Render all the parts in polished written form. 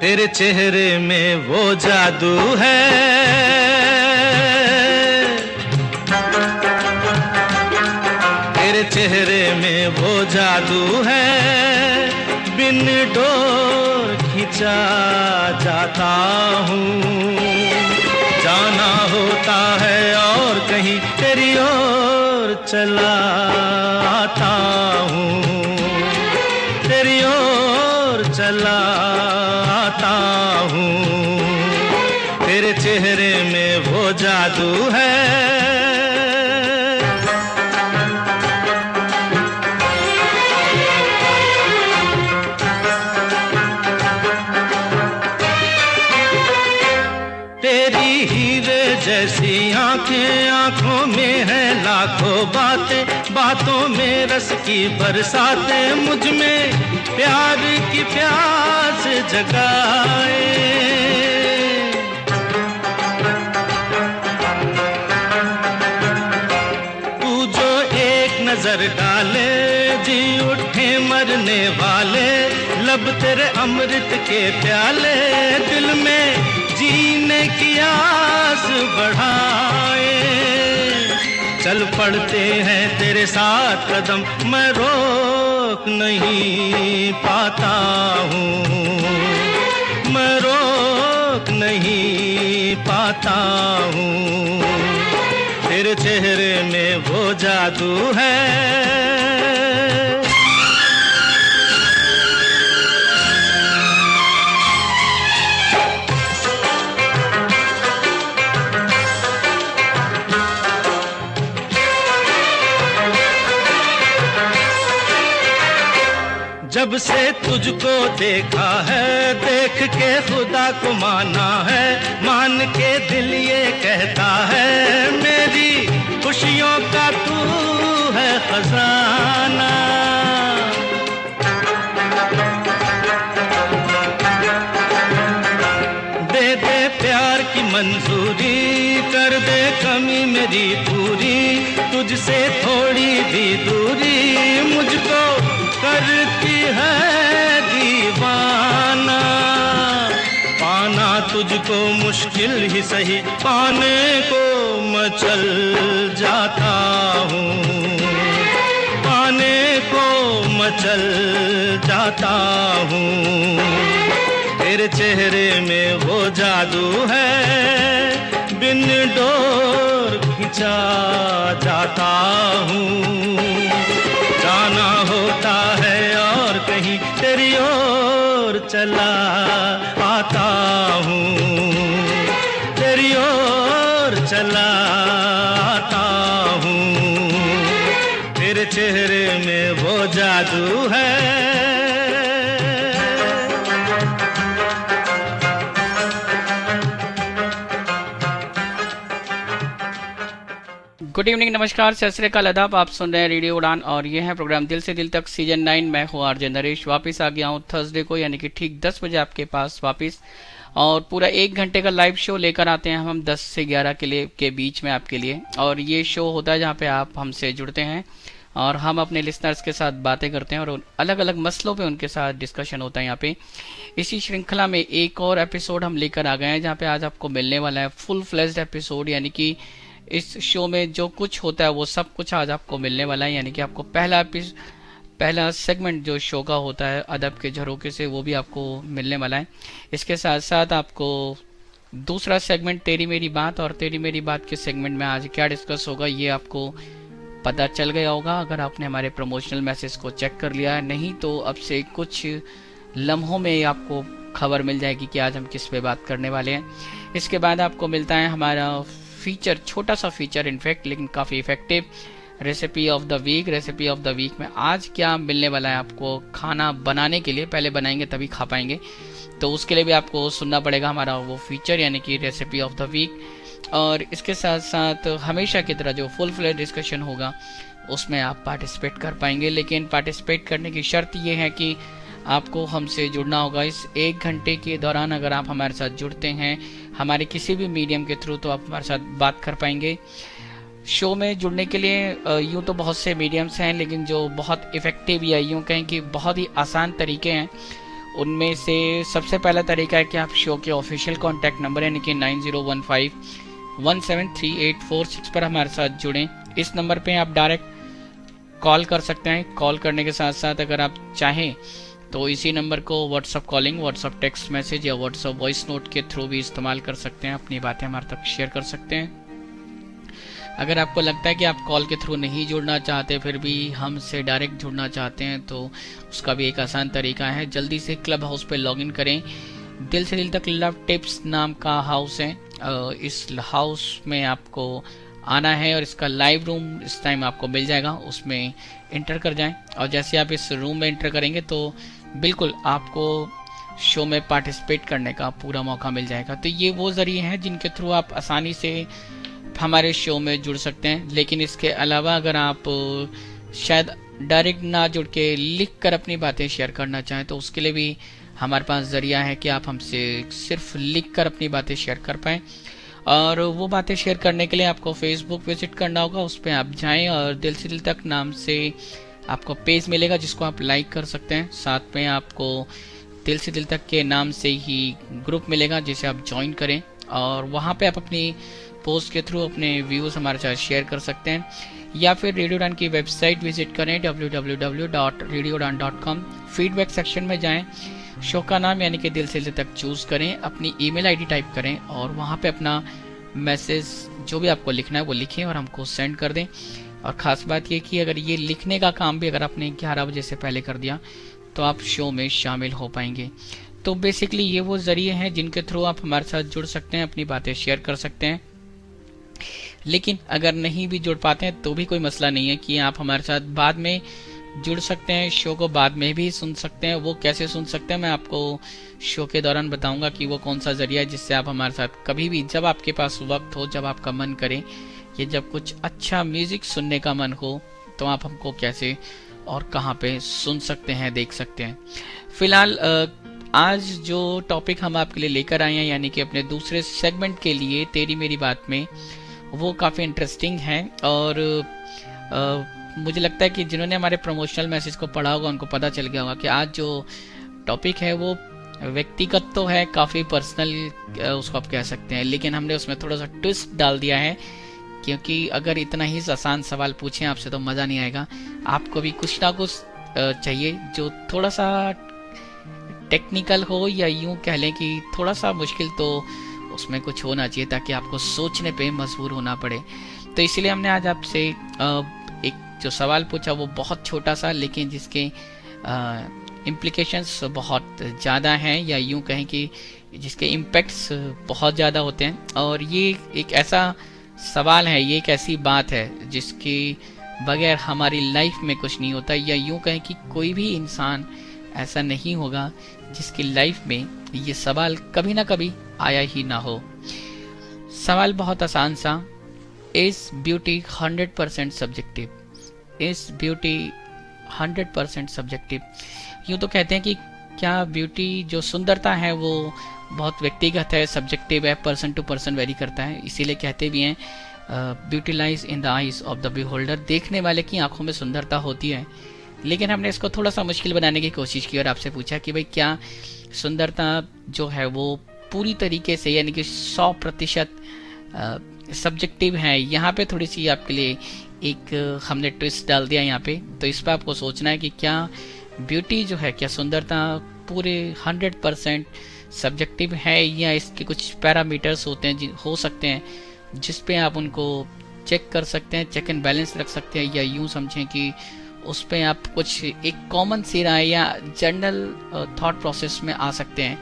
तेरे चेहरे में वो जादू है, तेरे चेहरे में वो जादू है, बिन डोर खिंचा जाता हूँ। जाना होता है और कहीं तेरी ओर चला आता हूँ, तेरी ओर चला आता हूँ। तेरे चेहरे में वो जादू है। तेरी हीरे जैसी आंखें, आंखों में है लाखों बातें, बातों में रस की बरसातें, मुझ में प्यार की प्यास जगाए। तू जो एक नजर डाले जी उठे मरने वाले, लब तेरे अमृत के प्याले दिल में जीने की आस बढ़ाए। चल पड़ते हैं तेरे साथ कदम, मैं रोक नहीं पाता हूँ, मैं रोक नहीं पाता हूँ। तेरे चेहरे में वो जादू है। जब से तुझको देखा है, देख के खुदा को माना है, मान के दिल ये कहता है, मेरी खुशियों का तू है खजाना। दे दे प्यार की मंजूरी, कर दे कमी मेरी पूरी, तुझसे थोड़ी भी दूरी मुझको करती है दीवाना। पाना तुझको मुश्किल ही सही, पाने को मैं चल जाता हूँ, पाने को मैं चल जाता हूँ। तेरे चेहरे में वो जादू है, बिन डोर खिंचा जाता हूँ। जाना होता है और कहीं तेरी ओर चला आता हूँ, तेरी ओर चला आता हूँ। तेरे चेहरे में वो जादू है। गुड इवनिंग, नमस्कार, सत श्री अकाल, आदाब। आप सुन रहे हैं रेडियो उड़ान और ये है प्रोग्राम दिल से दिल तक सीजन 9। मैं हूँ आरजे नरेश। वापस आ गया हूँ थर्सडे को, यानी कि ठीक 10 बजे आपके पास वापस, और पूरा 1 घंटे का लाइव शो लेकर आते हैं हम 10 से 11 के बीच में आपके लिए। और ये शो होता है जहाँ पे आप हमसे जुड़ते हैं और हम अपने लिसनर्स के साथ बातें करते हैं और अलग अलग मसलों पे उनके साथ डिस्कशन होता है यहाँ पे। इसी श्रृंखला में एक और एपिसोड हम लेकर आ गए हैं जहाँ पे आज आपको मिलने वाला है फुल फ्लेज्ड एपिसोड, यानी कि इस शो में जो कुछ होता है वो सब कुछ आज आपको मिलने वाला है। यानी कि आपको पहला सेगमेंट जो शो का होता है अदब के झरोखे से, वो भी आपको मिलने वाला है। इसके साथ साथ आपको दूसरा सेगमेंट तेरी मेरी बात, और तेरी मेरी बात के सेगमेंट में आज क्या डिस्कस होगा ये आपको पता चल गया होगा अगर आपने हमारे प्रमोशनल मैसेज को चेक कर लिया है। नहीं तो अब से कुछ लम्हों में आपको खबर मिल जाएगी कि आज हम किस पे बात करने वाले हैं। इसके बाद आपको मिलता है हमारा फीचर, छोटा सा फीचर इनफैक्ट, लेकिन काफ़ी effective, recipe of the week. Recipe of the week में आज क्या मिलने वाला है आपको खाना बनाने के लिए, पहले बनाएंगे तभी खा पाएंगे, तो उसके लिए भी आपको सुनना पड़ेगा हमारा वो फीचर यानी कि रेसिपी ऑफ द वीक। और इसके साथ साथ हमेशा की तरह जो फुल फ्लेज डिस्कशन होगा उसमें आप पार्टिसिपेट कर पाएंगे, लेकिन पार्टिसिपेट करने की शर्त ये है कि आपको हमसे जुड़ना होगा। इस 1 घंटे के दौरान अगर आप हमारे साथ जुड़ते हैं हमारे किसी भी मीडियम के थ्रू, तो आप हमारे साथ बात कर पाएंगे। शो में जुड़ने के लिए यूँ तो बहुत से मीडियम्स हैं, लेकिन जो बहुत इफ़ेक्टिव या यूँ कहें कि बहुत ही आसान तरीके हैं, उनमें से सबसे पहला तरीका है कि आप शो के ऑफिशियल कॉन्टैक्ट नंबर यानी कि 9015173846 पर हमारे साथ जुड़ें। इस नंबर पे आप डायरेक्ट कॉल कर सकते हैं। कॉल करने के साथ साथ अगर आप चाहें तो इसी नंबर को WhatsApp calling, WhatsApp text message या व्हाट्सअप वॉइस नोट के थ्रू भी इस्तेमाल कर सकते हैं, अपनी बातें हमारे तक शेयर कर सकते हैं। अगर आपको लगता है कि आप कॉल के थ्रू नहीं जुड़ना चाहते, फिर भी हमसे डायरेक्ट जुड़ना चाहते हैं, तो उसका भी एक आसान तरीका है। जल्दी से क्लब हाउस पे लॉगिन करें। दिल से दिल तक लव टिप्स नाम का हाउस है, इस हाउस में आपको आना है और इसका लाइव रूम इस टाइम आपको मिल जाएगा, उसमें इंटर कर जाएं। और जैसे आप इस रूम में इंटर करेंगे तो बिल्कुल आपको शो में पार्टिसिपेट करने का पूरा मौका मिल जाएगा। तो ये वो ज़रिए हैं जिनके थ्रू आप आसानी से हमारे शो में जुड़ सकते हैं। लेकिन इसके अलावा अगर आप शायद डायरेक्ट ना जुड़ के लिख कर अपनी बातें शेयर करना चाहें, तो उसके लिए भी हमारे पास ज़रिया है कि आप हमसे सिर्फ लिख कर अपनी बातें शेयर कर पाएँ। और वो बातें शेयर करने के लिए आपको फेसबुक विजिट करना होगा, उस पर आप जाएं और दिल से दिल तक नाम से आपको पेज मिलेगा जिसको आप लाइक कर सकते हैं। साथ में आपको दिल से दिल तक के नाम से ही ग्रुप मिलेगा जिसे आप ज्वाइन करें और वहाँ पे आप अपनी पोस्ट के थ्रू अपने व्यूज़ हमारे साथ शेयर कर सकते हैं। या फिर रेडियोडान की वेबसाइट विजिट करें www.radiodan.com। फीडबैक सेक्शन में जाएं, शो का नाम यानी कि दिल से दिल तक चूज़ करें, अपनी ईमेल आईडी टाइप करें और वहाँ पे अपना मैसेज जो भी आपको लिखना है वो लिखें और हमको सेंड कर दें। और ख़ास बात ये कि अगर ये लिखने का काम भी अगर आपने 11 बजे से पहले कर दिया तो आप शो में शामिल हो पाएंगे। तो बेसिकली ये वो ज़रिए हैं जिनके थ्रू आप हमारे साथ जुड़ सकते हैं, अपनी बातें शेयर कर सकते हैं। लेकिन अगर नहीं भी जुड़ पाते हैं तो भी कोई मसला नहीं है कि आप हमारे साथ बाद में जुड़ सकते हैं, शो को बाद में भी सुन सकते हैं। वो कैसे सुन सकते हैं मैं आपको शो के दौरान बताऊंगा कि वो कौन सा ज़रिया है जिससे आप हमारे साथ कभी भी, जब आपके पास वक्त हो, जब आपका मन करे, ये जब कुछ अच्छा म्यूज़िक सुनने का मन हो, तो आप हमको कैसे और कहाँ पे सुन सकते हैं, देख सकते हैं। फिलहाल आज जो टॉपिक हम आपके लिए लेकर आए हैं यानी कि अपने दूसरे सेगमेंट के लिए तेरी मेरी बात में, वो काफ़ी इंटरेस्टिंग है। और मुझे लगता है कि जिन्होंने हमारे प्रमोशनल मैसेज को पढ़ा होगा उनको पता चल गया होगा कि आज जो टॉपिक है वो व्यक्तिगत तो है, काफ़ी पर्सनल उसको आप कह सकते हैं, लेकिन हमने उसमें थोड़ा सा ट्विस्ट डाल दिया है, क्योंकि अगर इतना ही आसान सवाल पूछें आपसे तो मज़ा नहीं आएगा। आपको भी कुछ ना कुछ चाहिए जो थोड़ा सा टेक्निकल हो, या यूँ कह लें कि थोड़ा सा मुश्किल, तो उसमें कुछ होना चाहिए ताकि आपको सोचने पे मजबूर होना पड़े। तो इसलिए हमने आज आपसे एक जो सवाल पूछा वो बहुत छोटा सा, लेकिन जिसके इम्प्लिकेशंस बहुत ज़्यादा हैं, या यूँ कहें कि जिसके इम्पैक्ट्स बहुत ज़्यादा होते हैं। और ये एक ऐसा सवाल है, ये एक ऐसी बात है जिसके बगैर हमारी लाइफ में कुछ नहीं होता, या यूँ कहें कि कोई भी इंसान ऐसा नहीं होगा जिसकी लाइफ में ये सवाल कभी ना कभी आया ही ना हो। सवाल बहुत आसान सा, is beauty 100% subjective? Is beauty 100% subjective? यूँ तो कहते हैं कि क्या ब्यूटी जो सुंदरता है वो बहुत व्यक्तिगत है, सब्जेक्टिव है, पर्सन टू पर्सन वेरी करता है। इसीलिए कहते भी हैं beauty lies in the eyes of the beholder, देखने वाले की आंखों में सुंदरता होती है। लेकिन हमने इसको थोड़ा सा मुश्किल बनाने की कोशिश की और आपसे पूछा कि भाई क्या सुंदरता जो है वो पूरी तरीके से यानी कि 100% सब्जेक्टिव है? यहाँ पे थोड़ी सी आपके लिए एक हमने ट्विस्ट डाल दिया यहाँ पे। तो इस पर आपको सोचना है कि क्या ब्यूटी जो है, क्या सुंदरता पूरे 100% सब्जेक्टिव है, या इसके कुछ पैरामीटर्स होते हैं हो सकते हैं जिस पे आप उनको चेक कर सकते हैं, चेक एंड बैलेंस रख सकते हैं, या यूं समझें कि उस पर आप कुछ एक कॉमन सी राय या जनरल थॉट प्रोसेस में आ सकते हैं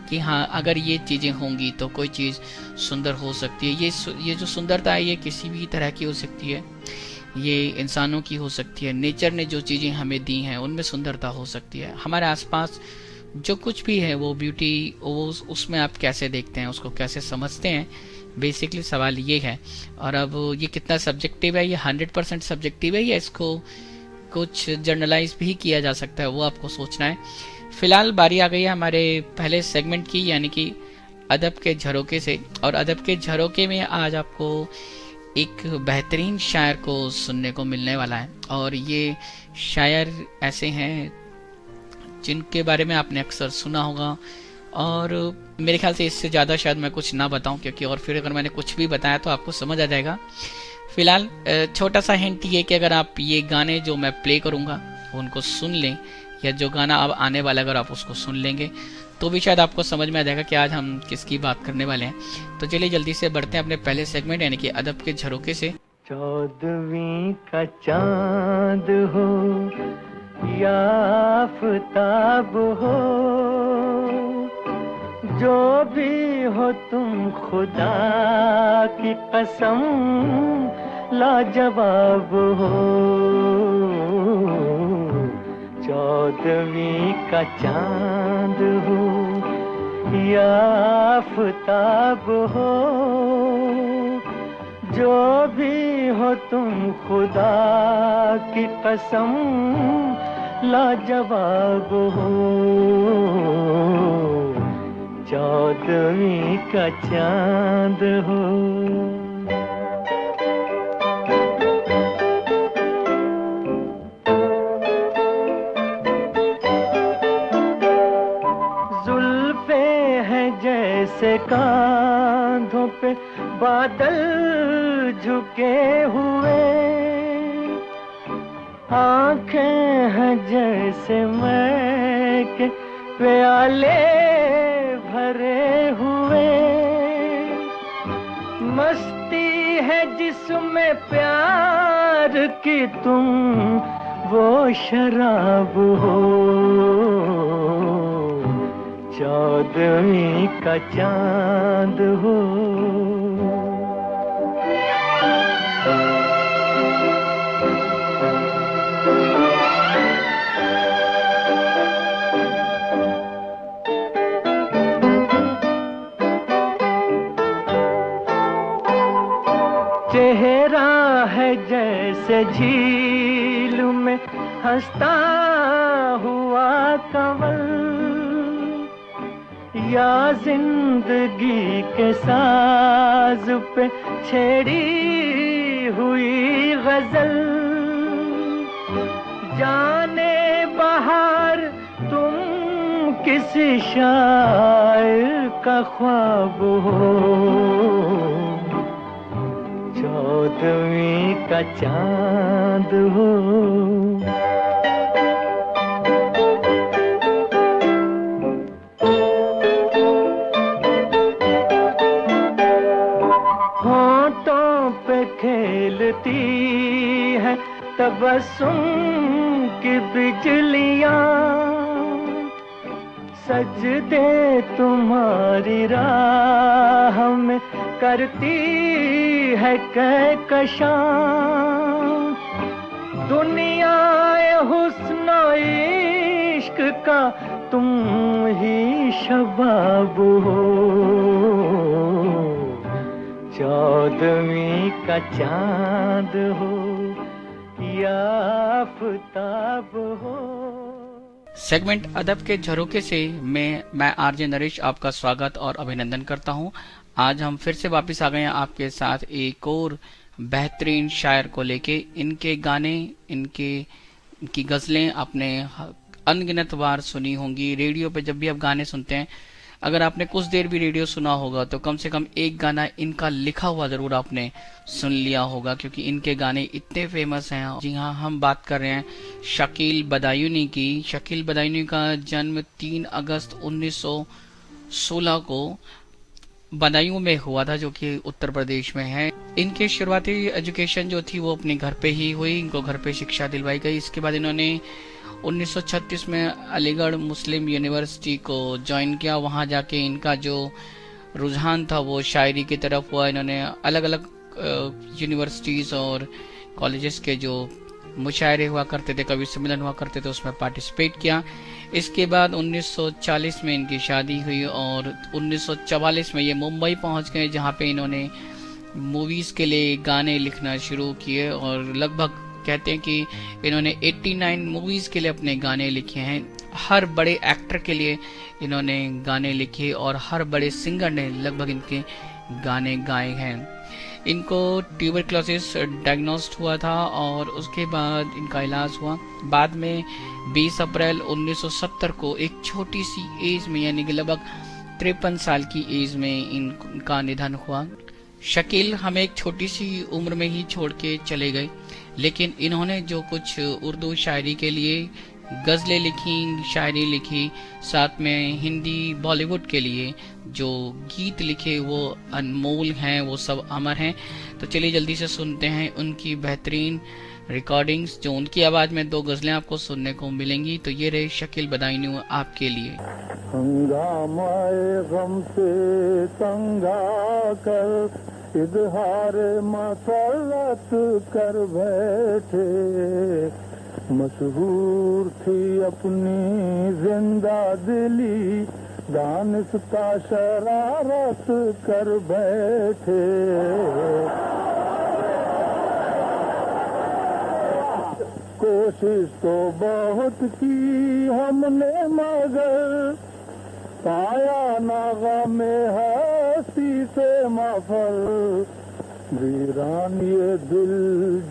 कि हाँ, अगर ये चीज़ें होंगी तो कोई चीज़ सुंदर हो सकती है। ये जो सुंदरता है ये किसी भी तरह की हो सकती है, ये इंसानों की हो सकती है, नेचर ने जो चीज़ें हमें दी हैं उनमें सुंदरता हो सकती है। हमारे आसपास जो कुछ भी है वो ब्यूटी, वो उसमें आप कैसे देखते हैं, उसको कैसे समझते हैं, बेसिकली सवाल ये है। और अब ये कितना सब्जेक्टिव है, ये 100% सब्जेक्टिव है या इसको कुछ जर्नलाइज भी किया जा सकता है, वो आपको सोचना है। फिलहाल बारी आ गई है हमारे पहले सेगमेंट की, यानी कि अदब के झरोके से। और अदब के झरोके में आज आपको एक बेहतरीन शायर को सुनने को मिलने वाला है। और ये शायर ऐसे हैं जिनके बारे में आपने अक्सर सुना होगा, और मेरे ख्याल से इससे ज़्यादा शायद मैं कुछ ना बताऊं, क्योंकि और फिर अगर मैंने कुछ भी बताया तो आपको समझ आ जाएगा। फिलहाल छोटा सा हिंट ये कि अगर आप ये गाने जो मैं प्ले करूंगा उनको सुन लें, या जो गाना अब आने वाला अगर आप उसको सुन लेंगे तो भी शायद आपको समझ में आ जाएगा कि आज हम किसकी बात करने वाले हैं। तो चलिए जल्दी से बढ़ते हैं अपने पहले सेगमेंट यानी कि अदब के झरोके से। 14वीं का चांद हो या आफताब हो, जो भी हो तुम खुदा की कसम लाजवाब हो। 14वीं का चांद हो या आफताब हो, जो भी हो तुम खुदा की कसम लाजवाब हो। 14वीं का चांद हो। जुल्फे हैं जैसे कांधों पे बादल झुके हुए, आंखें हैं जैसे मैं के प्याले भरे हुए, मस्ती है जिसमें प्यार की तुम वो शराब हो। 14वीं का चांद हो। चेहरा है जैसे झील में हंसता हुआ कंवल, या जिंदगी के साज पे छेड़ी हुई गजल। जाने बहार तुम किसी शायर का ख्वाब हो। 14वीं का चांद हो। होंठों पे खेलती है तबस्सुम की बिजलियां, सजदे तुम्हारी राह में करती है कहकशां। दुनिया हुस्न इश्क का तुम ही शबाब हो। 14वीं का चांद हो या आफताब हो। सेगमेंट अदब के झरोके से मैं आरजे नरेश आपका स्वागत और अभिनंदन करता हूं। आज हम फिर से वापस आ गए हैं आपके साथ एक और बेहतरीन शायर को लेके। इनके गाने, इनकी गजलें आपने अनगिनत बार सुनी होंगी। रेडियो पे जब भी आप गाने सुनते हैं, अगर आपने कुछ देर भी रेडियो सुना होगा तो कम से कम एक गाना इनका लिखा हुआ जरूर आपने सुन लिया होगा, क्योंकि इनके गाने इतने फेमस हैं। जी हाँ, हम बात कर रहे हैं शकील बदायूनी की। शकील बदायूनी का जन्म 3 अगस्त 1916 को बदायूं में हुआ था, जो कि उत्तर प्रदेश में है। इनकी शुरुआती एजुकेशन जो थी वो अपने घर पे ही हुई, इनको घर पे शिक्षा दिलवाई गई। इसके बाद इन्होंने 1936 में अलीगढ़ मुस्लिम यूनिवर्सिटी को ज्वाइन किया। वहां जाके इनका जो रुझान था वो शायरी की तरफ हुआ। इन्होंने अलग अलग यूनिवर्सिटीज और कॉलेजेस के जो मुशायरे हुआ करते थे, कवि सम्मेलन हुआ करते थे, उसमें पार्टिसिपेट किया। इसके बाद 1940 में इनकी शादी हुई और 1944 में ये मुंबई पहुंच गए, जहां पे इन्होंने मूवीज के लिए गाने लिखना शुरू किए और लगभग कहते हैं कि इन्होंने 89 मूवीज के लिए अपने गाने लिखे हैं। हर बड़े एक्टर के लिए इन्होंने गाने लिखे और हर बड़े सिंगर ने लगभग इनके गाने गाए हैं। इनको ट्यूबरक्लोसिस डायग्नोस्ड हुआ था और उसके बाद इनका इलाज हुआ। बाद में 20 अप्रैल 1970 को एक छोटी सी एज में, यानी कि लगभग 53 साल की एज में इनका निधन हुआ। शकील हमें एक छोटी सी उम्र में ही छोड़ के चले गए, लेकिन इन्होंने जो कुछ उर्दू शायरी के लिए गज़लें लिखी, शायरी लिखी, साथ में हिंदी बॉलीवुड के लिए जो गीत लिखे वो अनमोल हैं, वो सब अमर हैं। तो चलिए जल्दी से सुनते हैं उनकी बेहतरीन रिकॉर्डिंग्स, जो उनकी आवाज़ में 2 गज़लें आपको सुनने को मिलेंगी। तो ये रहे शकील बदायूं आपके लिए। हंगामाए गम से तंगा कर इजहार मसरत कर बैठे, मशहूर थी अपनी जिंदा दिली, दानिस्ता शरारत कर बैठे। कोशिश तो बहुत की हमने मगर पाया नागा में हस्ती से मफर, वीरान ये दिल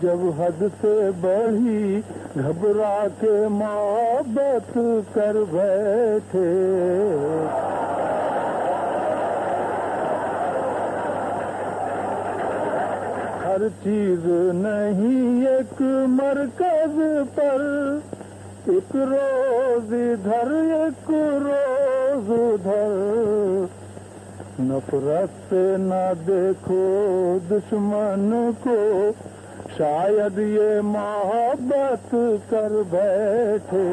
जब हद से बढ़ी, घबरा के मोहब्बत कर बैठे। हर चीज नहीं एक मरकज पर, एक रोज इधर एक रोज उधर, नफरत से न देखो दुश्मन को, शायद ये मोहब्बत कर बैठे।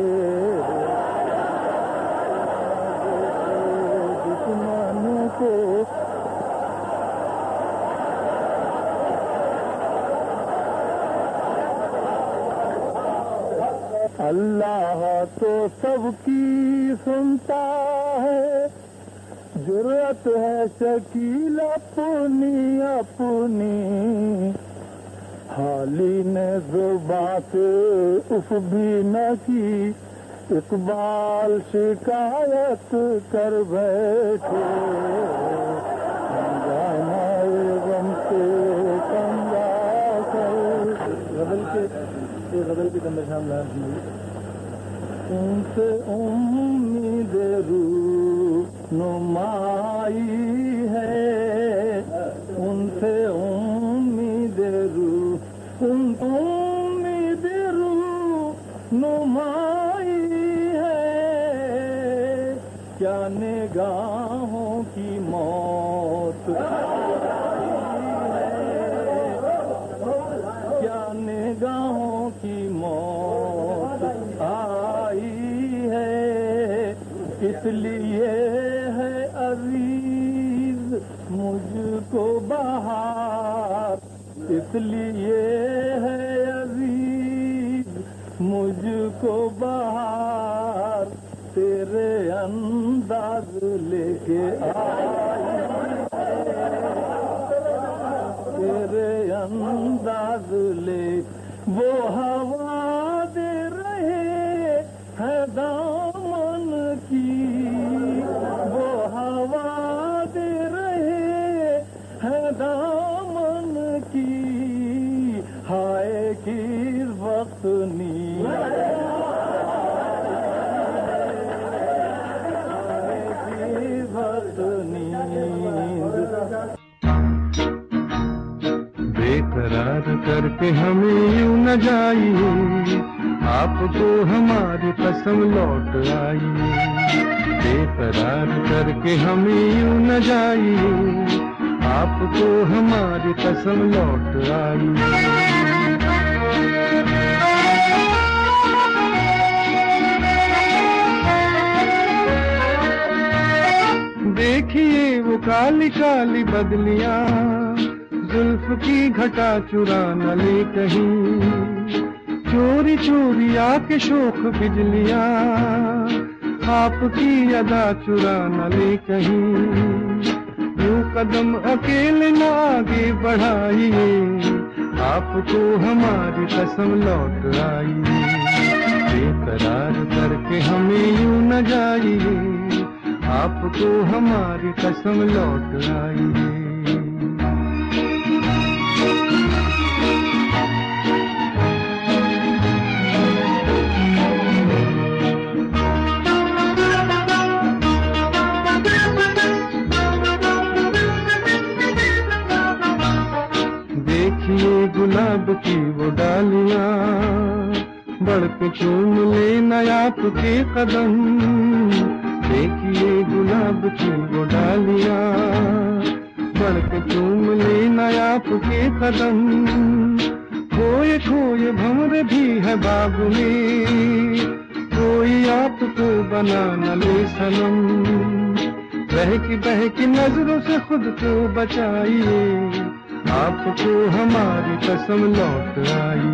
दुश्मन को अल्लाह तो सबकी सुनता है, जुर्रत है शकील अपनी अपनी, हाली ने जुबां से उफ भी न की, इकबाल शिकायत कर बैठे। हंगामाए गम से तंगा कर, गजल के अंदर शामिल उनसे उम्मीद नुमाई है, उनसे उम्मीद उम्मीद नुमाई है, क्या निगाहों की मौत, क्या निगाहों की मौत आई है, इसलिए है अजीज मुझको बहार, इसलिए है अजीज मुझको बहार, तेरे अंदाज लेके आई, तेरे अंदाज ले वो हवा दे रहे है दामन की, वो हवा दे रहे है दामन की, हाय किस वक्त नींद, हाय किस वक्त नींद, बेकरार करके हमें यूं न जाइए, आपको हमारी कसम लौट आई। बेकरार करके हमें यूं न जाइए, आपको हमारी कसम लौट आई। देखिए वो काली काली बदलियां, जुल्फ की घटा चुरा न ले कहीं, चोरी चोरी आके शोख बिजलियां, आपकी अदा चुरा न ले कहीं। यूं कदम अकेले न आगे बढ़ाइए, आपको हमारी कसम लौट आई। बेकरार करके हमें यूं न जाइए, आपको हमारी कसम लौट आई। देखिए गुलाब की वो डालियां, बढ़ के चूम लेना आपके कदम। देखिए गुलाब की वो डालियां, बढ़ के चूम लेना आपके कदम। खोए खोए भंवरे भी है बाग में, कोई आपको बना न ले सनम। बहकी नजरों से खुद को बचाइए, आपको हमारी कसम लौट आई।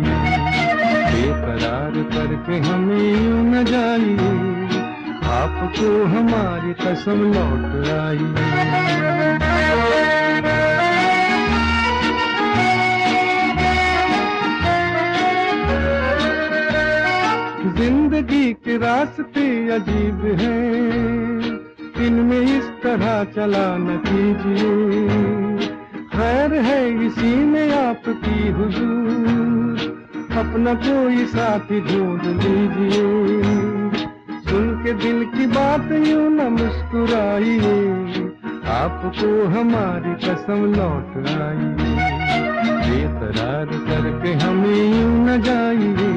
बेकरार करके हमें यूं न जाइए, आपको हमारी कसम लौट आई। जिंदगी के रास्ते अजीब हैं, इनमें इस तरह चला न कीजिए। खैर है इसी में आपकी हुजूर, अपना कोई साथी ढूंढ लीजिए। सुन के दिल की बात यूं न मुस्कुराइए, आपको हमारी कसम लौट आई। बेकरार करके हमें यूं न जाइए,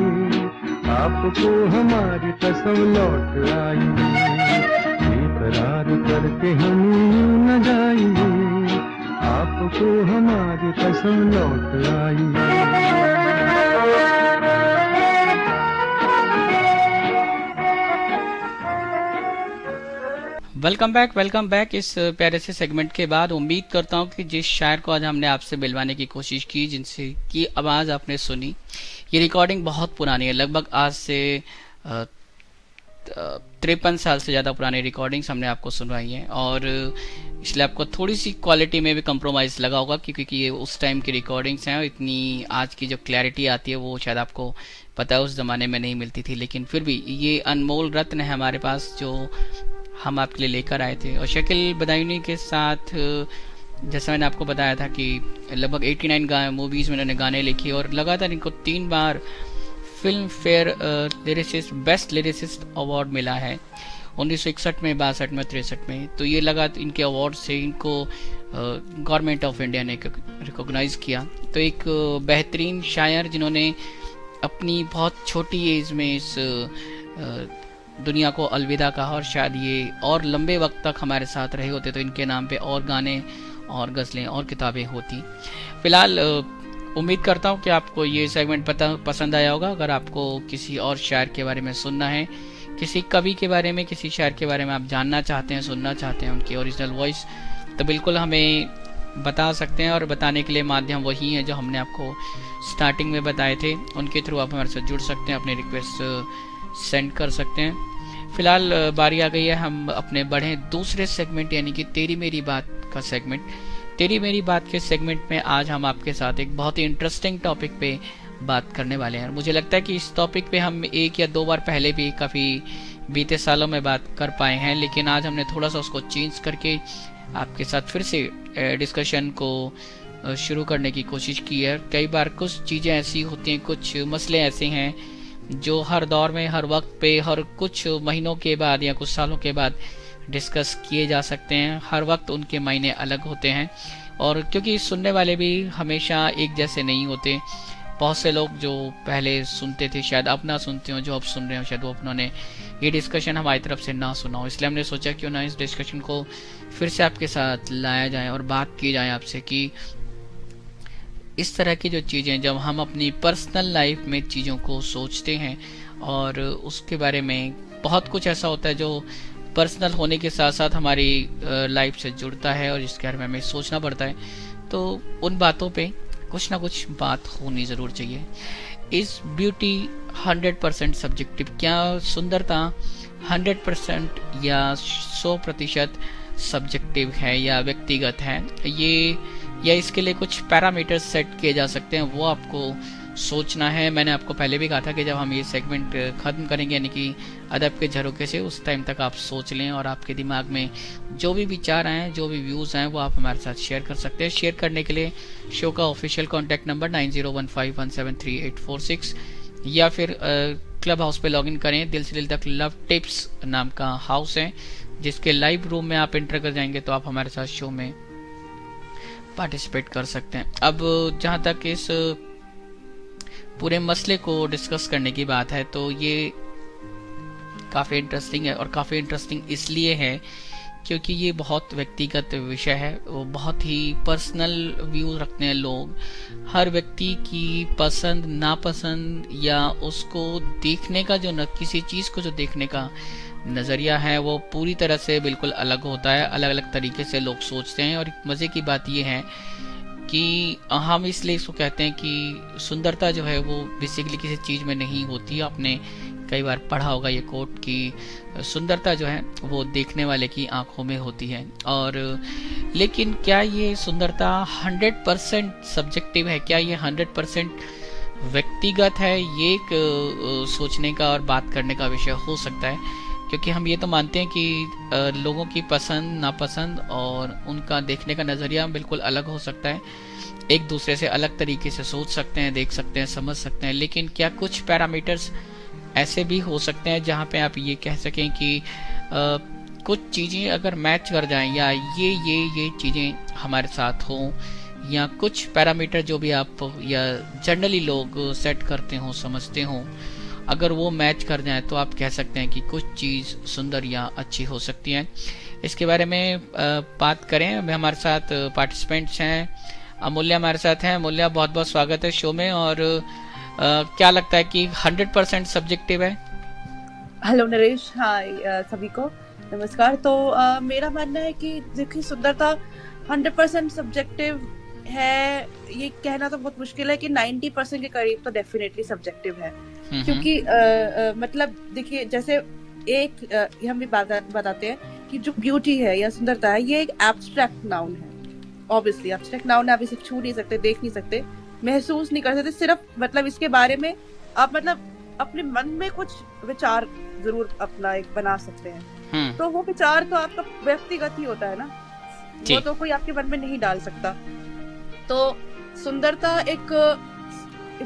आपको हमारी कसम लौट आई। बेकरार करके हमें यूं न जाइए, आपको हमारी कसम लौट आई। Welcome back. इस प्यारे से सेगमेंट के बाद उम्मीद करता हूँ कि जिस शायर को आज हमने आपसे मिलवाने की कोशिश की, जिनसे की आवाज़ आपने सुनी, ये रिकॉर्डिंग बहुत पुरानी है। लगभग आज से 53 साल से ज़्यादा पुरानी रिकॉर्डिंग्स हमने आपको सुनवाई हैं, और इसलिए आपको थोड़ी सी क्वालिटी में भी कंप्रोमाइज़ लगा होगा, क्योंकि ये उस टाइम की रिकॉर्डिंग्स हैं और इतनी आज की जो क्लैरिटी आती है वो शायद आपको पता है उस ज़माने में नहीं मिलती थी। लेकिन फिर भी ये अनमोल रत्न है हमारे पास जो हम आपके लिए लेकर आए थे। और शकील बदायूनी के साथ जैसा मैंने आपको बताया था कि लगभग 89 मूवीज़ में इन्होंने गाने लिखे, और लगातार इनको 3 बार Filmfare lyricist best lyricist award मिला है, 1961 में, 62 में, 63 में। तो ये लगातार इनके अवार्ड से इनको गवर्नमेंट ऑफ इंडिया ने रिकॉग्नाइज़ किया। तो एक बेहतरीन शायर जिन्होंने अपनी बहुत छोटी एज में इस दुनिया को अलविदा कहा, और शायद ये और लंबे वक्त तक हमारे साथ रहे होते तो इनके नाम पे और गाने और गज़लें और किताबें होती। फ़िलहाल उम्मीद करता हूँ कि आपको ये सेगमेंट पसंद आया होगा। अगर आपको किसी और शायर के बारे में सुनना है, किसी कवि के बारे में, किसी शायर के बारे में आप जानना चाहते हैं, सुनना चाहते हैं उनकी ओरिजिनल वॉइस, तो बिल्कुल हमें बता सकते हैं। और बताने के लिए माध्यम वही है जो हमने आपको स्टार्टिंग में बताए थे, उनके थ्रू आप हमारे साथ जुड़ सकते हैं, अपनी रिक्वेस्ट सेंड कर सकते हैं। फिलहाल बारी आ गई है हम अपने बढ़े दूसरे सेगमेंट, यानी कि तेरी मेरी बात का सेगमेंट। तेरी मेरी बात के सेगमेंट में आज हम आपके साथ एक बहुत ही इंटरेस्टिंग टॉपिक पे बात करने वाले हैं। मुझे लगता है कि इस टॉपिक पे हम 1 या 2 बार पहले भी काफ़ी बीते सालों में बात कर पाए हैं, लेकिन आज हमने थोड़ा सा उसको चेंज करके आपके साथ फिर से डिस्कशन को शुरू करने की कोशिश की है। कई बार कुछ चीज़ें ऐसी होती हैं, कुछ मसले ऐसे हैं जो हर दौर में, हर वक्त पे, हर कुछ महीनों के बाद या कुछ सालों के बाद डिस्कस किए जा सकते हैं। हर वक्त उनके मायने अलग होते हैं, और क्योंकि सुनने वाले भी हमेशा एक जैसे नहीं होते, बहुत से लोग जो पहले सुनते थे शायद अब ना सुनते हो, जो अब सुन रहे हो शायद वो उन्होंने ये डिस्कशन हमारी तरफ से ना सुना हो, इसलिए हमने सोचा क्यों ना इस डिस्कशन को फिर से आपके साथ लाया जाए और बात की जाए आपसे कि इस तरह की जो चीज़ें जब हम अपनी पर्सनल लाइफ में चीज़ों को सोचते हैं और उसके बारे में बहुत कुछ ऐसा होता है जो पर्सनल होने के साथ साथ हमारी लाइफ से जुड़ता है और जिसके बारे में हमें सोचना पड़ता है, तो उन बातों पे कुछ ना कुछ बात होनी ज़रूर चाहिए। इस ब्यूटी 100% सब्जेक्टिव, क्या सुंदरता 100% या 100% सब्जेक्टिव है या व्यक्तिगत है, ये या इसके लिए कुछ पैरामीटर्स सेट किए जा सकते हैं, वो आपको सोचना है। मैंने आपको पहले भी कहा था कि जब हम ये सेगमेंट ख़त्म करेंगे यानी कि अदब के झरोखे से, उस टाइम तक आप सोच लें और आपके दिमाग में जो भी विचार आए, जो भी व्यूज़ आए, वो आप हमारे साथ शेयर कर सकते हैं। शेयर करने के लिए शो का ऑफिशियल कॉन्टैक्ट नंबर 9015173846 या फिर क्लब हाउस पे लॉगिन करें। दिल से दिल तक लव टिप्स नाम का हाउस है जिसके लाइव रूम में आप एंटर कर जाएंगे तो आप हमारे साथ शो में पार्टिसिपेट कर सकते हैं। अब जहाँ तक इस पूरे मसले को डिस्कस करने की बात है तो ये काफ़ी इंटरेस्टिंग है, और काफ़ी इंटरेस्टिंग इसलिए है क्योंकि ये बहुत व्यक्तिगत विषय है, वो बहुत ही पर्सनल व्यू रखते हैं लोग। हर व्यक्ति की पसंद नापसंद या उसको देखने का जो किसी चीज़ को जो देखने का नज़रिया है वो पूरी तरह से बिल्कुल अलग होता है, अलग अलग तरीके से लोग सोचते हैं। और मज़े की बात ये है कि हम इसलिए इसको कहते हैं कि सुंदरता जो है वो बेसिकली किसी चीज़ में नहीं होती। आपने कई बार पढ़ा होगा ये कोट कि सुंदरता जो है वो देखने वाले की आंखों में होती है। और लेकिन क्या ये सुंदरता 100% सब्जेक्टिव है, क्या ये 100% व्यक्तिगत है, ये एक सोचने का और बात करने का विषय हो सकता है। क्योंकि हम ये तो मानते हैं कि लोगों की पसंद नापसंद और उनका देखने का नज़रिया बिल्कुल अलग हो सकता है, एक दूसरे से अलग तरीके से सोच सकते हैं, देख सकते हैं, समझ सकते हैं। लेकिन क्या कुछ पैरामीटर्स ऐसे भी हो सकते हैं जहाँ पे आप ये कह सकें कि कुछ चीज़ें अगर मैच कर जाएं या ये चीज़ें हमारे साथ हों, या कुछ पैरामीटर जो भी आप या जनरली लोग सेट करते हों, समझते हों, अगर वो मैच कर जाए तो आप कह सकते हैं कि कुछ चीज़ सुंदर या अच्छी हो सकती है। इसके बारे में बात करें, हमारे साथ पार्टिसिपेंट्स हैं। अमूल्या हमारे साथ हैं। अमूल्या, बहुत बहुत स्वागत है शो में। और क्या लगता है कि 100% सब्जेक्टिव है? हेलो नरेश, हाय सभी को नमस्कार। तो मेरा मानना है कि देखिए सुंदरता 100% सब्जेक्टिव है, ये कहना तो बहुत मुश्किल है कि 90% के करीब तो डेफिनेटली सब्जेक्टिव है। क्योंकि मतलब देखिए जैसे एक हम भी बताते हैं कि जो ब्यूटी है या सुंदरता है ये एक एब्स्ट्रैक्ट नाउन है। ऑब्वियसली एब्स्ट्रैक्ट नाउन है, आप इसे छू नहीं सकते, देख नहीं सकते, महसूस नहीं कर सकते। सिर्फ मतलब इसके बारे में आप मतलब अपने मन में कुछ विचार जरूर अपना एक बना सकते हैं। तो वो विचार तो आपका व्यक्तिगत ही होता है ना, वो तो कोई आपके मन में नहीं डाल सकता। तो सुंदरता एक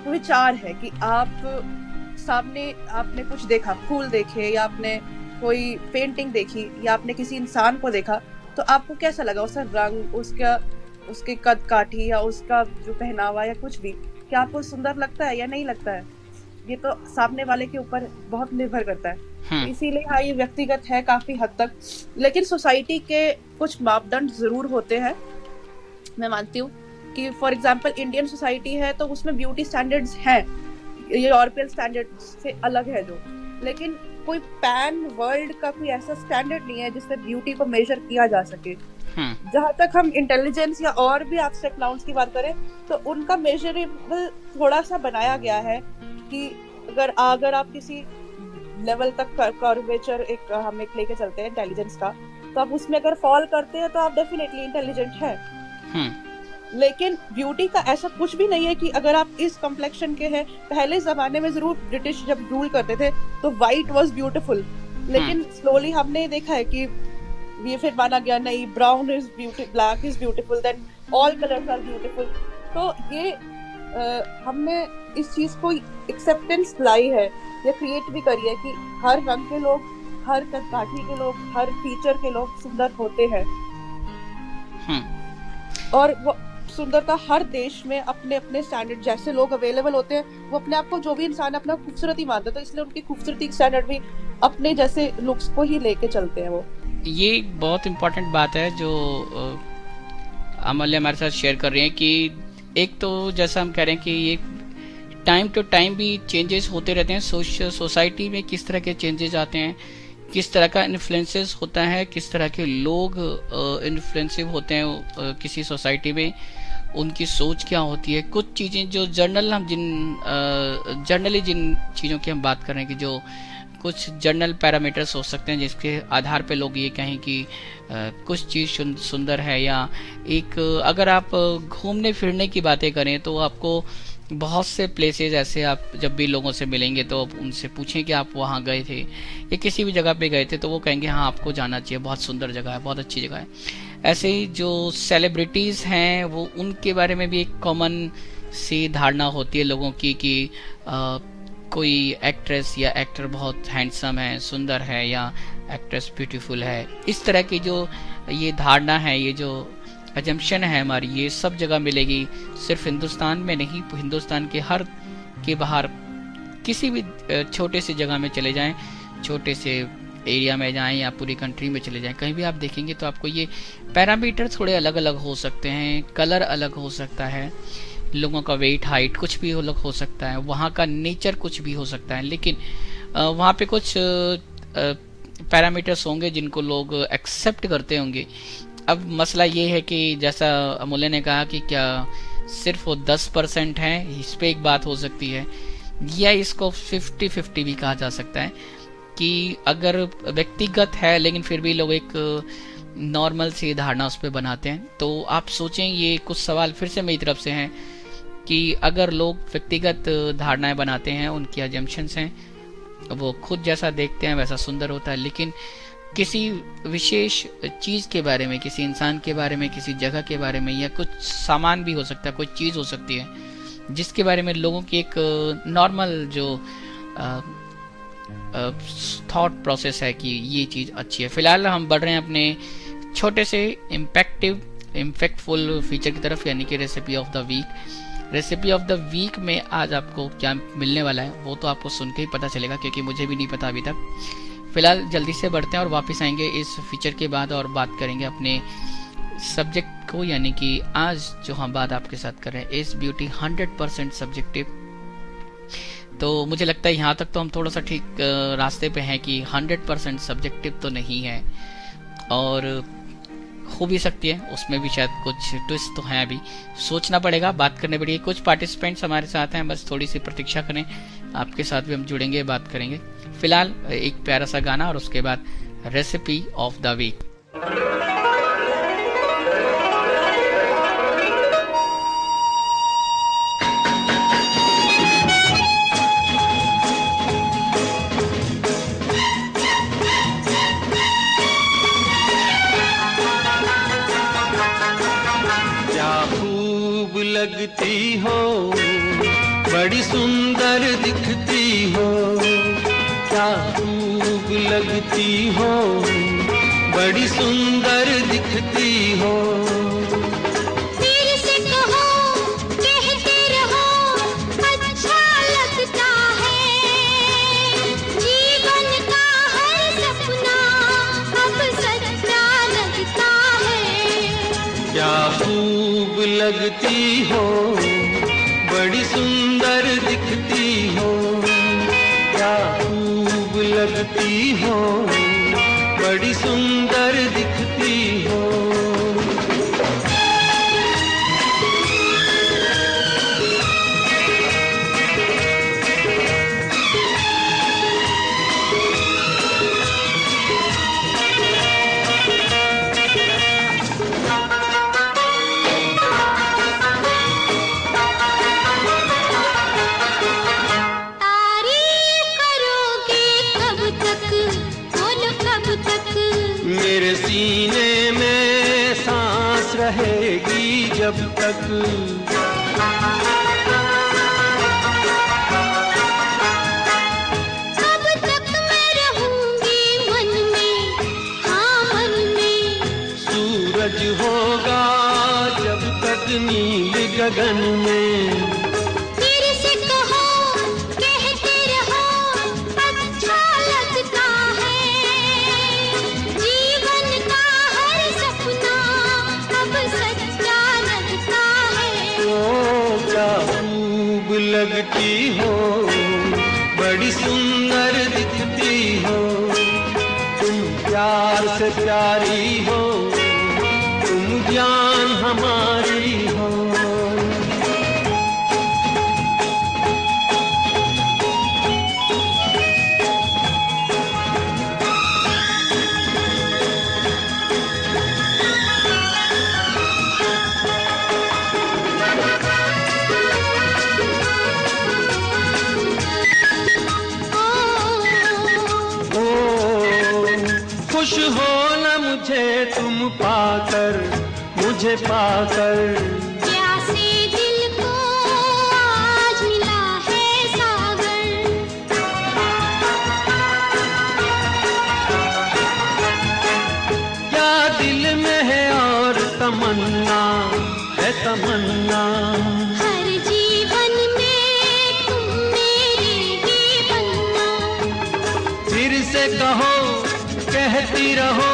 विचार है कि आप सामने आपने कुछ देखा, फूल देखे या आपने कोई पेंटिंग देखी या आपने किसी इंसान को देखा, तो आपको कैसा लगा, उसका रंग, उसके कद काठी या उसका जो पहनावा या कुछ भी, क्या आपको सुंदर लगता है या नहीं लगता है, ये तो सामने वाले के ऊपर बहुत निर्भर करता है। इसीलिए हाँ ये व्यक्तिगत है काफी हद तक, लेकिन सोसाइटी के कुछ मापदंड जरूर होते हैं। मैं मानती हूँ कि फॉर एग्जांपल इंडियन सोसाइटी है तो उसमें ब्यूटी स्टैंडर्ड्स हैं, यूरोपियन स्टैंडर्ड से अलग है जो, लेकिन कोई पैन वर्ल्ड का कोई ऐसा स्टैंडर्ड नहीं है जिससे ब्यूटी को मेजर किया जा सके। जहाँ तक हम इंटेलिजेंस या और भी एब्स्ट्रैक्ट नाउन्स की बात करें तो उनका मेजरेबल थोड़ा सा बनाया गया है कि अगर आप किसी लेवल तक कर्वेचर एक हम एक लेके चलते हैं इंटेलिजेंस का, तो आप उसमें अगर फॉल करते हैं तो आप डेफिनेटली इंटेलिजेंट हैं। लेकिन ब्यूटी का ऐसा कुछ भी नहीं है कि अगर आप इस कम्प्लेक्शन के हैं। पहले जमाने में जरूर ब्रिटिश जब रूल करते थे तो व्हाइट वाज ब्यूटीफुल, लेकिन स्लोली हमने देखा है कि ये फिर माना गया नहीं, brown is beautiful, black is beautiful, then all colours are beautiful. तो ये हमने इस चीज को एक्सेप्टेंस लाई है या क्रिएट भी करी है कि हर रंग के लोग, हर काठी के लोग, हर फीचर के लोग सुंदर होते हैं। और वो सुंदरता हर देश में अपने अपने स्टैंडर्ड, जैसे लोग अवेलेबल होते हैं वो अपने आप को, जो भी इंसान अपना खूबसूरती मानते हैं, तो इसलिए उनकी खूबसूरती स्टैंडर्ड भी अपने जैसे लुक्स को ही लेके चलते हैं वो। ये बहुत इम्पोर्टेंट बात है जो अमूल्य हमारे साथ शेयर कर रही हैं कि एक तो जैसा हम कह रहे हैं कि ये टाइम टू टाइम भी चेंजेस होते रहते हैं। सोसाइटी में किस तरह के चेंजेस आते हैं, किस तरह का इन्फ्लुएंसेस होता है, किस तरह के लोग इन्फ्लुएंसिव होते हैं किसी सोसाइटी में, उनकी सोच क्या होती है। कुछ चीज़ें जो जनरली जिन चीज़ों की हम बात कर रहे हैं कि जो कुछ जर्नल पैरामीटर्स हो सकते हैं जिसके आधार पे लोग ये कहें कि कुछ चीज़ सुंदर है, या एक अगर आप घूमने फिरने की बातें करें तो आपको बहुत से प्लेसेस ऐसे, आप जब भी लोगों से मिलेंगे तो आप उनसे पूछें कि आप वहाँ गए थे या किसी भी जगह पे गए थे, तो वो कहेंगे हाँ आपको जाना चाहिए, बहुत सुंदर जगह है, बहुत अच्छी जगह है। ऐसे ही जो सेलिब्रिटीज़ हैं वो उनके बारे में भी एक कॉमन सी धारणा होती है लोगों की कि कोई एक्ट्रेस या एक्टर बहुत हैंडसम है, सुंदर है, या एक्ट्रेस ब्यूटीफुल है। इस तरह की जो ये धारणा है, ये जो अजम्पशन है हमारी, ये सब जगह मिलेगी, सिर्फ हिंदुस्तान में नहीं, हिंदुस्तान के हर के बाहर किसी भी छोटे से जगह में चले जाएं, छोटे से एरिया में जाएं या पूरी कंट्री में चले जाएं, कहीं भी आप देखेंगे तो आपको ये पैरामीटर थोड़े अलग अलग हो सकते हैं, कलर अलग हो सकता है, लोगों का वेट, हाइट कुछ भी अलग हो सकता है, वहाँ का नेचर कुछ भी हो सकता है, लेकिन वहाँ पे कुछ पैरामीटर्स होंगे जिनको लोग एक्सेप्ट करते होंगे। अब मसला ये है कि जैसा अमूल्य ने कहा कि क्या सिर्फ वो 10% है, इस पे एक बात हो सकती है, या इसको 50-50 भी कहा जा सकता है कि अगर व्यक्तिगत है लेकिन फिर भी लोग एक नॉर्मल सी धारणा उस पर बनाते हैं। तो आप सोचें, ये कुछ सवाल फिर से मेरी तरफ से हैं कि अगर लोग व्यक्तिगत धारणाएं बनाते हैं, उनकी अजम्पशंस हैं, वो खुद जैसा देखते हैं वैसा सुंदर होता है, लेकिन किसी विशेष चीज़ के बारे में, किसी इंसान के बारे में, किसी जगह के बारे में, या कुछ सामान भी हो सकता है, कोई चीज़ हो सकती है जिसके बारे में लोगों की एक नॉर्मल जो थॉट प्रोसेस है कि ये चीज़ अच्छी है। फिलहाल हम बढ़ रहे हैं अपने छोटे से इम्पैक्टफुल फीचर की तरफ, यानी कि recipe of the week. Recipe of the week में आज आपको क्या मिलने वाला है वो तो आपको सुन के ही पता चलेगा, क्योंकि मुझे भी नहीं पता अभी तक। फिलहाल जल्दी से बढ़ते हैं और वापस आएंगे इस फीचर के बाद और बात करेंगे अपने सब्जेक्ट को, यानी कि आज जो हम बात आपके साथ कर रहे हैं, इस ब्यूटी 100% सब्जेक्टिव। तो मुझे लगता है यहाँ तक तो हम थोड़ा सा ठीक रास्ते पे हैं कि 100% सब्जेक्टिव तो नहीं है, और हो भी सकती है, उसमें भी शायद कुछ ट्विस्ट तो है, अभी सोचना पड़ेगा, बात करनी पड़ेगी। कुछ पार्टिसिपेंट्स हमारे साथ हैं, बस थोड़ी सी प्रतीक्षा करें, आपके साथ भी हम जुड़ेंगे, बात करेंगे। फिलहाल एक प्यारा सा गाना और उसके बाद रेसिपी ऑफ द वीक। लगती हो, बड़ी सुंदर दिखती हो, क्या खूब लगती हो, बड़ी सुंदर दिखती हो। फिर से कहो, कहते रहो, अच्छा लगता है, जीवन का हर सपना अब सच्चा लगता है। क्या खूब लगती हो, बड़ी सुंदर दिखती हो, क्या खूब लगती हो, बड़ी सुंदर दिखती हो। मेरे सीने में सांस रहेगी जब तक, तब तक मैं रहूंगी मन में, हाँ मन में। सूरज होगा जब तक नील गगन में। फिर से कहो, कहते रहो, अच्छा लगता है। जीवन का हर सपना अब सच्चा लगता है। ओ क्या खूब लगती हो, बड़ी सुंदर दिखती हो, तुम प्यार से प्यारी हो, तुम जान हमारी हो। ओ खुश हो न मुझे तुम पाकर, मुझे पाकर। प्यासे दिल को आज मिला है सागर। क्या दिल में है और तमन्ना है तमन्ना। हर जीवन में तुम मेरे ही बनना। फिर से कहो, कहती रहो,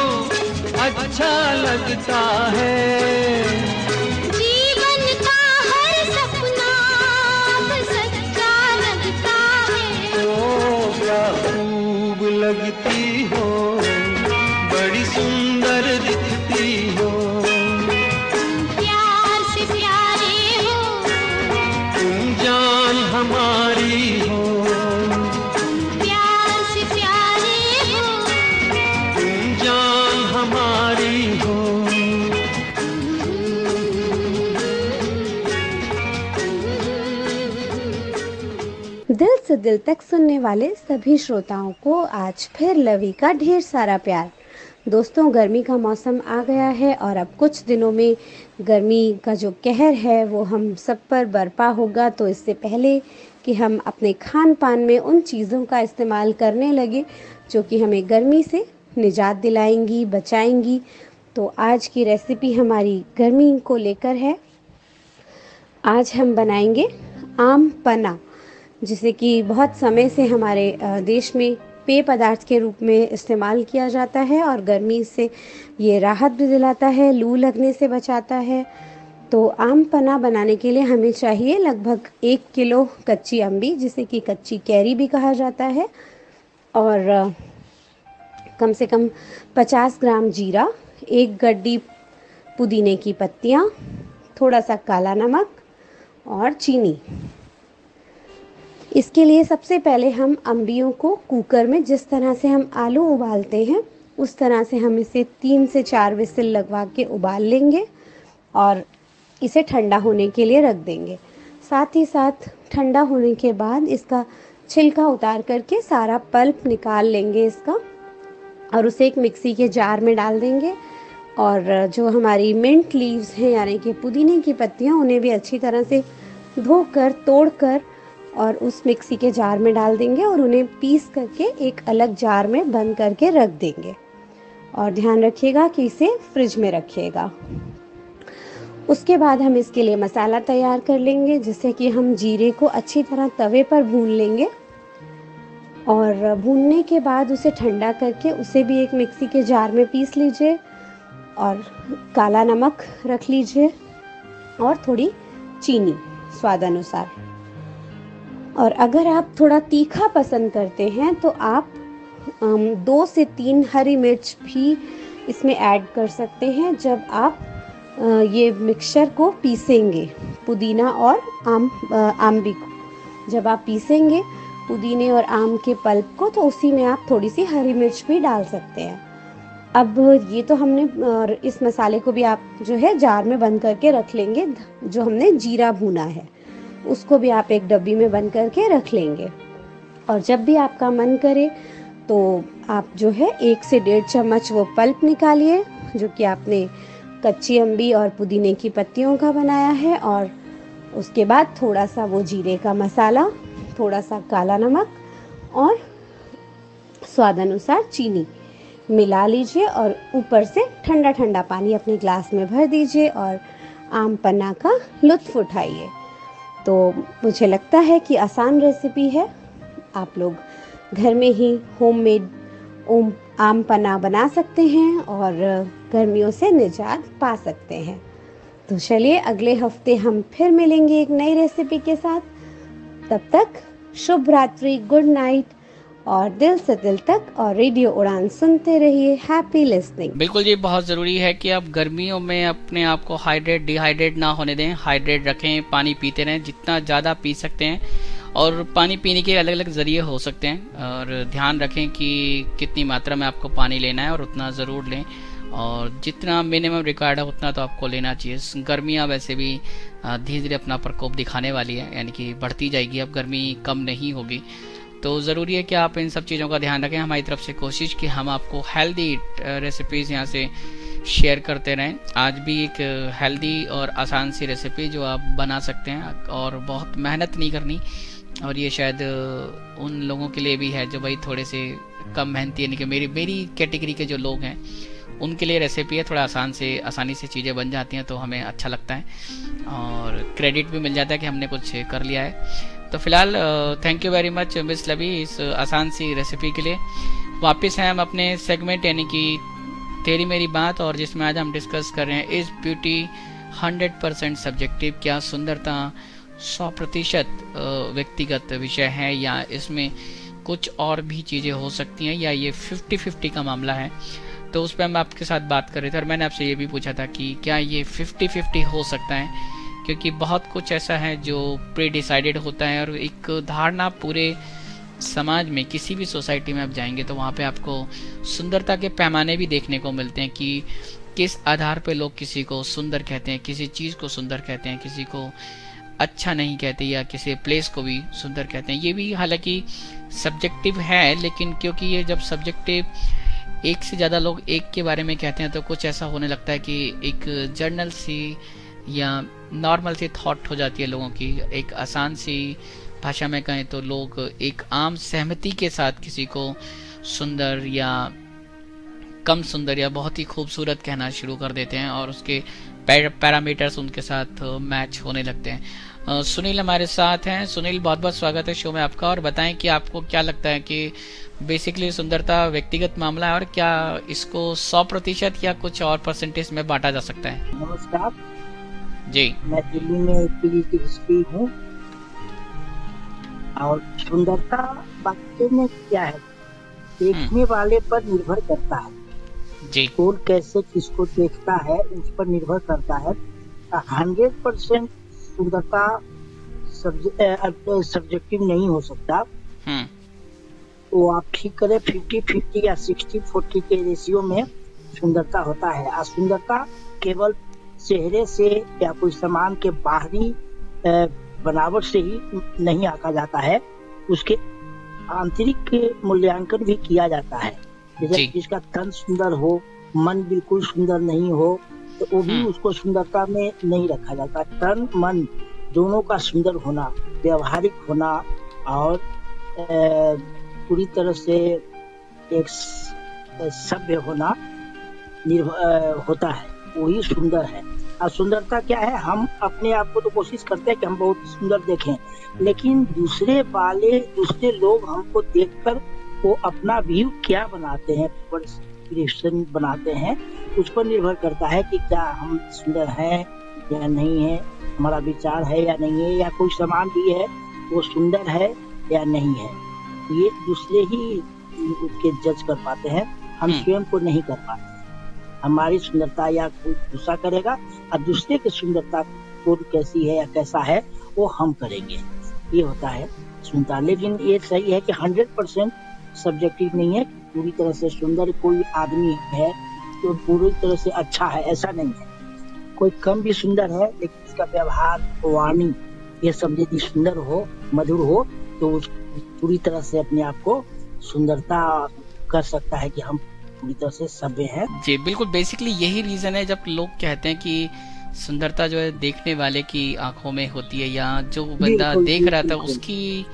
अच्छा लगता है। जीवन का हर सपना अब सच्चा लगता है। ओ क्या खूब लगती हो, बड़ी सुंदर दिखती हो, प्यार से प्यारे हो, तुम जान हमारी हो। प्यार से प्यारे हो, तुम जान हमारी हो। दिल से दिल तक सुनने वाले सभी श्रोताओं को आज फिर लवी का ढेर सारा प्यार। दोस्तों, गर्मी का मौसम आ गया है और अब कुछ दिनों में गर्मी का जो कहर है वो हम सब पर बरपा होगा। तो इससे पहले कि हम अपने खान पान में उन चीज़ों का इस्तेमाल करने लगे जो कि हमें गर्मी से निजात दिलाएंगी, बचाएंगी, तो आज की रेसिपी हमारी गर्मी को लेकर है। आज हम बनाएंगे आम पन्ना, जिसे कि बहुत समय से हमारे देश में पेय पदार्थ के रूप में इस्तेमाल किया जाता है और गर्मी से ये राहत भी दिलाता है, लू लगने से बचाता है। तो आम पन्ना बनाने के लिए हमें चाहिए लगभग 1 किलो कच्ची अम्बी, जिसे कि कच्ची कैरी भी कहा जाता है, और कम से कम 50 ग्राम जीरा, 1 गड्डी पुदीने की पत्तियाँ, थोड़ा सा काला नमक और चीनी। इसके लिए सबसे पहले हम अम्बियों को कुकर में जिस तरह से हम आलू उबालते हैं उस तरह से हम इसे 3 से 4 विसिल लगवा के उबाल लेंगे और इसे ठंडा होने के लिए रख देंगे। साथ ही साथ ठंडा होने के बाद इसका छिलका उतार करके सारा पल्प निकाल लेंगे इसका, और उसे एक मिक्सी के जार में डाल देंगे। और जो हमारी मिंट लीव्स हैं यानी कि पुदीने की पत्तियाँ, उन्हें भी अच्छी तरह से धोकर, तोड़कर और उस मिक्सी के जार में डाल देंगे और उन्हें पीस करके एक अलग जार में बंद करके रख देंगे। और ध्यान रखिएगा कि इसे फ्रिज में रखिएगा। उसके बाद हम इसके लिए मसाला तैयार कर लेंगे, जिससे कि हम जीरे को अच्छी तरह तवे पर भून लेंगे और भूनने के बाद उसे ठंडा करके उसे भी एक मिक्सी के जार में पीस लीजिए और काला नमक रख लीजिए और थोड़ी चीनी स्वाद अनुसार। और अगर आप थोड़ा तीखा पसंद करते हैं तो आप 2 से 3 हरी मिर्च भी इसमें ऐड कर सकते हैं जब आप ये मिक्सचर को पीसेंगे, पुदीना और आम्बी को। जब आप पीसेंगे पुदीने और आम के पल्प को तो उसी में आप थोड़ी सी हरी मिर्च भी डाल सकते हैं। अब ये तो हमने, और इस मसाले को भी आप जो है जार में बंद करके रख लेंगे। जो हमने जीरा भूना है उसको भी आप एक डब्बी में बंद करके रख लेंगे। और जब भी आपका मन करे तो आप जो है 1 से 1.5 चम्मच वो पल्प निकालिए जो कि आपने कच्ची अम्बी और पुदीने की पत्तियों का बनाया है, और उसके बाद थोड़ा सा वो जीरे का मसाला, थोड़ा सा काला नमक और स्वाद अनुसार चीनी मिला लीजिए और ऊपर से ठंडा ठंडा पानी अपने ग्लास में भर दीजिए और आम पन्ना का लुत्फ़ उठाइए। तो मुझे लगता है कि आसान रेसिपी है, आप लोग घर में ही होममेड आम पन्ना बना सकते हैं और गर्मियों से निजात पा सकते हैं। तो चलिए अगले हफ्ते हम फिर मिलेंगे एक नई रेसिपी के साथ। तब तक शुभ रात्रि, गुड नाइट और दिल से दिल तक और रेडियो उड़ान सुनते रहिए। Happy listening. बिल्कुल जी, बहुत ज़रूरी है कि आप गर्मियों में अपने आप को डिहाइड्रेट ना होने दें, हाइड्रेट रखें, पानी पीते रहें, जितना ज़्यादा पी सकते हैं। और पानी पीने के अलग अलग ज़रिए हो सकते हैं और ध्यान रखें कि कितनी मात्रा में आपको पानी लेना है और उतना ज़रूर लें, और जितना मिनिमम रिक्वायर्ड है उतना तो आपको लेना चाहिए। गर्मियाँ वैसे भी धीरे धीरे अपना प्रकोप दिखाने वाली है, यानी कि बढ़ती जाएगी, अब गर्मी कम नहीं होगी। तो ज़रूरी है कि आप इन सब चीज़ों का ध्यान रखें। हमारी तरफ से कोशिश कि हम आपको हेल्दी रेसिपीज़ यहाँ से शेयर करते रहें। आज भी एक हेल्दी और आसान सी रेसिपी जो आप बना सकते हैं और बहुत मेहनत नहीं करनी, और ये शायद उन लोगों के लिए भी है जो भाई थोड़े से कम मेहनती, यानी कि मेरी कैटेगरी के जो लोग हैं उनके लिए रेसिपी है। थोड़ा आसानी से चीज़ें बन जाती हैं तो हमें अच्छा लगता है और क्रेडिट भी मिल जाता है कि हमने कुछ कर लिया है। तो फिलहाल thank you very much miss Lavi इस आसान सी रेसिपी के लिए। वापस हैं हम अपने सेगमेंट यानी कि तेरी मेरी बात, और जिसमें आज हम डिस्कस कर रहे हैं इज ब्यूटी 100% सब्जेक्टिव, क्या सुंदरता 100% व्यक्तिगत विषय है या इसमें कुछ और भी चीज़ें हो सकती हैं, या ये 50-50 का मामला है। तो उस पर हम आपके साथ बात कर रहे थे और मैंने आपसे ये भी पूछा था कि क्या ये 50-50 हो सकता है, क्योंकि बहुत कुछ ऐसा है जो प्री डिसाइडेड होता है और एक धारणा पूरे समाज में किसी भी सोसाइटी में आप जाएंगे तो वहाँ पे आपको सुंदरता के पैमाने भी देखने को मिलते हैं कि किस आधार पे लोग किसी को सुंदर कहते हैं, किसी चीज़ को सुंदर कहते हैं, किसी को अच्छा नहीं कहते या किसी प्लेस को भी सुंदर कहते हैं। ये भी हालांकि सब्जेक्टिव है, लेकिन क्योंकि ये जब सब्जेक्टिव एक से ज़्यादा लोग एक के बारे में कहते हैं तो कुछ ऐसा होने लगता है कि एक जर्नल सी या नॉर्मल सी थॉट हो जाती है लोगों की। एक आसान सी भाषा में कहें तो लोग एक आम सहमति के साथ किसी को सुंदर या कम सुंदर या बहुत ही खूबसूरत कहना शुरू कर देते हैं और उसके पैरामीटर्स उनके साथ मैच होने लगते हैं। सुनील हमारे साथ हैं। सुनील, बहुत बहुत स्वागत है शो में आपका, और बताएं कि आपको क्या लगता है कि बेसिकली सुंदरता व्यक्तिगत मामला है और क्या इसको 100% या कुछ और परसेंटेज में बांटा जा सकता है? नमस्कार जी, मैं दिल्ली में पीएचडी हिस्ट्री हूँ। और सुंदरता वास्तव में क्या है, देखने वाले पर निर्भर करता है जी, कौन कैसे किसको देखता है उस पर निर्भर करता है। 100% सुंदरता सब्जेक्टिव नहीं हो सकता। तो आप ठीक करें 50-50 या 60-40 के रेशियो में सुंदरता होता है। और सुंदरता केवल चेहरे से या कोई सामान के बाहरी बनावट से ही नहीं आंका जाता है, उसके आंतरिक मूल्यांकन भी किया जाता है। जैसे जिसका तन सुंदर हो, मन बिल्कुल सुंदर नहीं हो, तो वो भी उसको सुंदरता में नहीं रखा जाता। तन मन दोनों का सुंदर होना, व्यवहारिक होना और पूरी तरह से एक सभ्य होना होता है, वही सुंदर है। और सुंदरता क्या है, हम अपने आप को तो कोशिश करते हैं कि हम बहुत सुंदर देखें, लेकिन दूसरे लोग हमको देखकर वो अपना व्यू क्या बनाते हैं, परसेप्शन बनाते हैं, उस पर निर्भर करता है कि क्या हम सुंदर हैं या नहीं है, हमारा विचार है या नहीं है, या कोई सामान भी है वो सुंदर है या नहीं है। ये दूसरे ही उसके जज कर पाते हैं, हम स्वयं को नहीं कर पाते। हमारी सुंदरता या कोई दूसरा करेगा और दूसरे की सुंदरता कौन कैसी है या कैसा है वो हम करेंगे, ये होता है सुंदरता। लेकिन ये सही है कि 100% सब्जेक्टिव नहीं है। पूरी तरह से सुंदर कोई आदमी है तो पूरी तरह से अच्छा है, ऐसा नहीं है। कोई कम भी सुंदर है लेकिन इसका व्यवहार, वाणी, ये सब यदि सुंदर हो, मधुर हो, तो पूरी तरह से अपने आप को सुंदरता कर सकता है कि हम पूरी तरह से सभ्य हैं। जी बिल्कुल, बेसिकली यही रीजन है जब लोग कहते हैं कि सुंदरता जो है देखने वाले की आंखों में होती है, या जो बंदा देख रहा था उसकी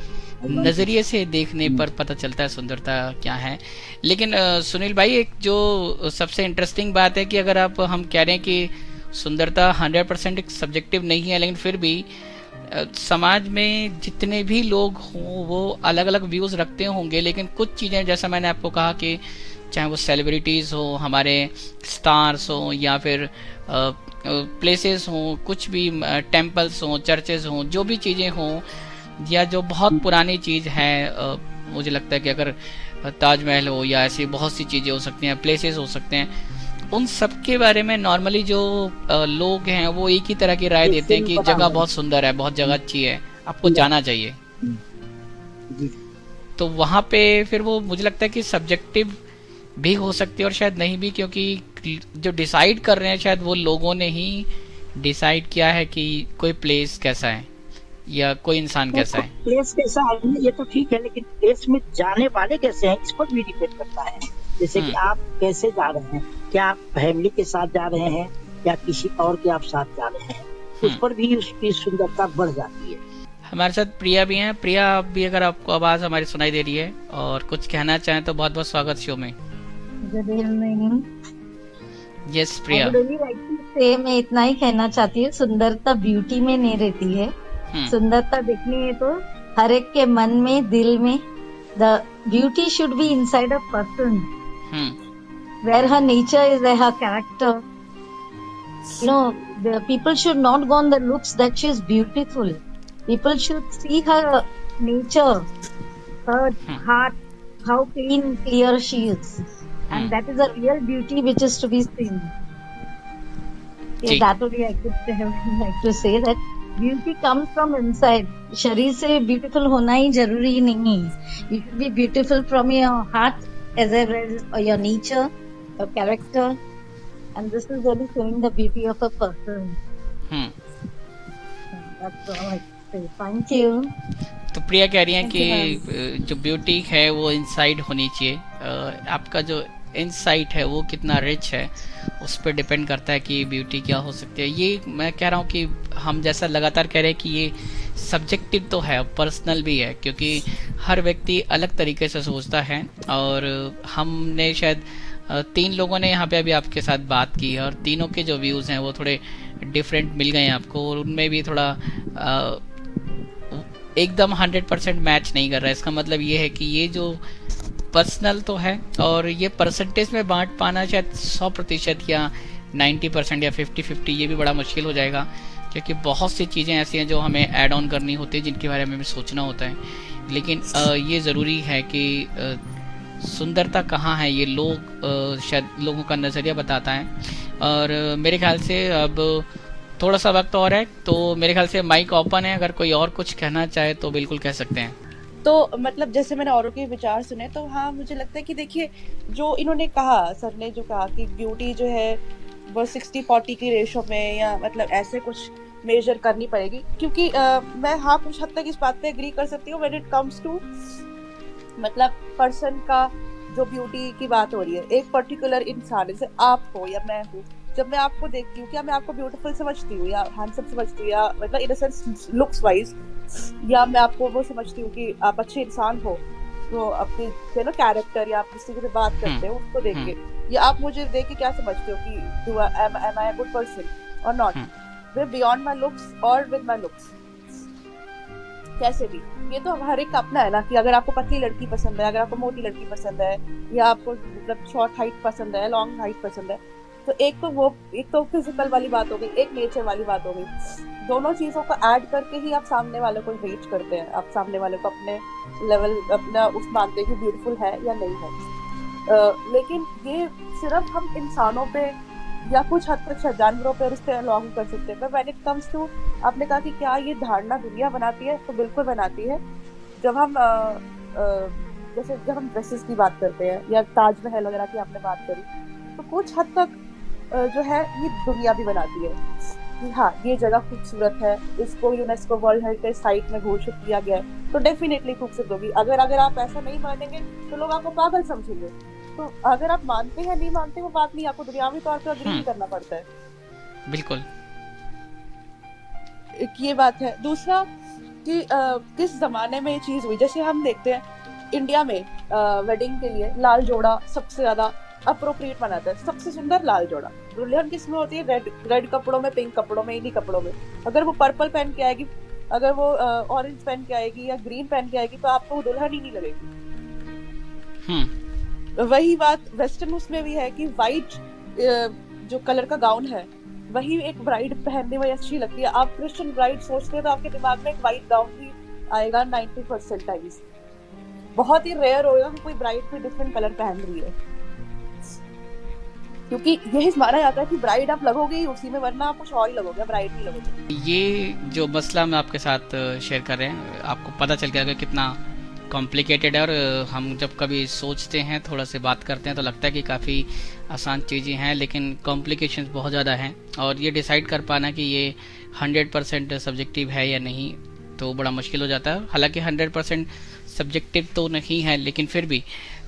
नजरिए से देखने पर पता चलता है सुंदरता क्या है। लेकिन सुनील भाई, एक जो सबसे इंटरेस्टिंग बात है कि अगर हम कह रहे हैं कि सुंदरता 100% एक सब्जेक्टिव नहीं है, लेकिन फिर भी समाज में जितने भी लोग हों वो अलग अलग व्यूज़ रखते होंगे, लेकिन कुछ चीज़ें जैसा मैंने आपको कहा कि चाहे वो सेलिब्रिटीज़ हो, हमारे स्टार्स हो, या फिर प्लेसेस हों, कुछ भी टेम्पल्स हों, चर्चेज हों, जो भी चीज़ें हों, या जो बहुत पुरानी चीज़ है, मुझे लगता है कि अगर ताजमहल हो या ऐसी बहुत सी चीज़ें हो सकती हैं, प्लेसेस हो सकते हैं, उन सब के बारे में नॉर्मली जो लोग हैं वो एक ही तरह की राय देते हैं कि जगह बहुत सुंदर है, बहुत जगह अच्छी है, आपको जाना चाहिए। तो वहाँ पे फिर वो मुझे लगता है कि सब्जेक्टिव भी हो सकती है और शायद नहीं भी, क्योंकि जो डिसाइड कर रहे हैं शायद वो लोगों ने ही डिसाइड किया है कि कोई प्लेस कैसा है या कोई इंसान कैसा है। प्लेस कैसा है ये तो ठीक है, लेकिन प्लेस में जाने वाले कैसे हैं इस पर भी डिपेंड करता है। जैसे कि आप कैसे जा रहे हैं, क्या आप फैमिली के साथ जा रहे हैं या किसी और के आप साथ जा रहे हैं, उस पर भी उसकी सुंदरता बढ़ जाती है। हमारे साथ प्रिया भी हैं। प्रिया, आप भी अगर आपको आवाज हमारी सुनाई दे रही है और कुछ कहना चाहें तो बहुत बहुत स्वागत शो में। यस प्रिया, मैं इतना ही कहना चाहती हूँ, सुंदरता ब्यूटी में नहीं रहती है। सुंदरता देखनी है तो हर एक के मन में, दिल में, the beauty should be inside a person, where her nature is, where her character. You know, the people should not go on the looks that she is beautiful. People should see her nature, her heart, how clean, clear she is, and that is a real beauty which is to be seen. Yeah, that only I could like to say that beauty comes from inside. शरीर से beautiful होना ही जरूरी नहीं है. You should be beautiful from your heart as well as your nature, your character, and this is really showing the beauty of a person. That's all I say. Thank you. तो प्रिया कह रही हैं कि जो ब्यूटी है वो inside होनी चाहिए। आपका जो इनसाइट है वो कितना रिच है उस पर डिपेंड करता है कि ब्यूटी क्या हो सकती है। ये मैं कह रहा हूँ कि हम जैसा लगातार कह रहे हैं कि ये सब्जेक्टिव तो है, पर्सनल भी है, क्योंकि हर व्यक्ति अलग तरीके से सोचता है। और हमने शायद 3 लोगों ने यहाँ पे अभी आपके साथ बात की और तीनों के जो व्यूज़ हैं वो थोड़े डिफरेंट मिल गए आपको, और उनमें भी थोड़ा एकदम 100% मैच नहीं कर रहा है। इसका मतलब ये है कि ये जो पर्सनल तो है और ये परसेंटेज में बांट पाना शायद 100% या 90% या 50-50 ये भी बड़ा मुश्किल हो जाएगा, क्योंकि बहुत सी चीज़ें ऐसी हैं जो हमें ऐड ऑन करनी होती है, जिनके बारे में हमें सोचना होता है। लेकिन ये ज़रूरी है कि सुंदरता कहाँ है ये लोग शायद लोगों का नज़रिया बताता है। और मेरे ख्याल से अब थोड़ा सा वक्त और है, तो मेरे ख्याल से माइक ओपन है, अगर कोई और कुछ कहना चाहे तो बिल्कुल कह सकते हैं। तो मतलब जैसे मैंने औरों के विचार सुने तो हाँ, मुझे लगता है कि देखिए जो इन्होंने कहा, सर ने जो कहा कि ब्यूटी जो है वो 60-40 की रेशो में या मतलब ऐसे कुछ मेजर करनी पड़ेगी, क्योंकि मैं हाँ कुछ हद तक इस बात पे एग्री कर सकती हूँ व्हेन इट कम्स टू मतलब पर्सन का जो ब्यूटी की बात हो रही है, एक पर्टिकुलर इंसान जैसे आप हो या मैं हूँ, जब मैं आपको देखती हूँ क्या मैं आपको ब्यूटीफुल समझती हूँ या हैंडसम समझती हूँ या मतलब इन अ सेंस लुक्स वाइज, या मैं आपको वो समझती हूँ कि आप अच्छे इंसान हो, तो अपनी यू नो कैरेक्टर या आप किसी से बात करते हो उसको देख के, या आप मुझे देख के क्या समझते हो कि am I a good person or not, with beyond my looks or with my looks, कैसे भी। ये तो हर एक का अपना है ना, कि अगर आपको पतली लड़की पसंद है, अगर आपको मोटी लड़की पसंद है, या आपको मतलब शॉर्ट हाइट पसंद है, लॉन्ग हाइट पसंद है, तो एक तो फिजिकल वाली बात हो गई, एक नेचर वाली बात हो गई। दोनों चीजों को ऐड करके ही आप सामने वाले को रेट करते हैं, आप सामने वाले को अपने लेवल अपना उस मानते हैं कि ब्यूटीफुल है या नहीं है। लेकिन ये सिर्फ हम इंसानों पे या कुछ हद तक जानवरों पे रिश्ते अलॉन्ग कर सकते हैं, पर व्हेन इट कम्स टू, आपने कहा कि क्या ये धारणा दुनिया बनाती है, तो बिल्कुल बनाती है। जब हम जैसे जब हम ड्रेसेस की बात करते हैं या ताजमहल वगैरह की आपने बात करी, तो कुछ हद तक जो है ये दुनिया भी बनाती है कि हाँ ये जगह खूबसूरत है, इसको यूनेस्को वर्ल्ड हेरिटेज साइट में घोषित किया गया है, तो डेफिनेटली खूबसूरत होगी। अगर आप ऐसा नहीं मानेंगे तो लोग आपको पागल समझेंगे। तो अगर आप मानते हैं नहीं मानते वो बात नहीं, आपको दुनियावी तौर पर अग्री करना पड़ता है। बिल्कुल, एक ये बात है। दूसरा कि किस जमाने में ये चीज हुई, जैसे हम देखते हैं इंडिया में वेडिंग के लिए लाल जोड़ा सबसे ज्यादा अप्रोप्रिएट बनाता है। सबसे सुंदर लाल जोड़ा, दुल्हन किसमें होती है? रेड कपड़ों में, पिंक कपड़ों में, इन्हीं कपड़ों में। अगर वो पर्पल पहन के आएगी, अगर वो ऑरेंज पहन के आएगी या ग्रीन पहन के आएगी, तो आपको वो दुल्हन ही नहीं लगेगी। वही बात वेस्टर्न उसमें भी है कि व्हाइट जो कलर का गाउन है वही एक ब्राइड पहनने में अच्छी लगती है। आप क्रिश्चियन ब्राइड सोचते हैं तो आपके दिमाग में एक व्हाइट गाउन ही आएगा 90% टाइम्स। बहुत ही रेयर होगा कि कोई ब्राइड कोई डिफरेंट कलर पहन रही है, क्योंकि यही माना जाता है कि ब्राइड आप लगोगे ही उसी में, वरना आप कुछ और ही लगोगे, ब्राइड नहीं लगोगे। ये जो मसला मैं आपके साथ शेयर कर रहे हैं, आपको पता चल गया कि कितना कॉम्प्लिकेटेड है। और हम जब कभी सोचते हैं, थोड़ा से बात करते हैं, तो लगता है कि काफ़ी आसान चीज़ें हैं, लेकिन कॉम्प्लिकेशंस बहुत ज़्यादा हैं। और ये डिसाइड कर पाना कि ये 100% सब्जेक्टिव है या नहीं, तो बड़ा मुश्किल हो जाता है। हालांकि 100% सब्जेक्टिव तो नहीं है, लेकिन फिर भी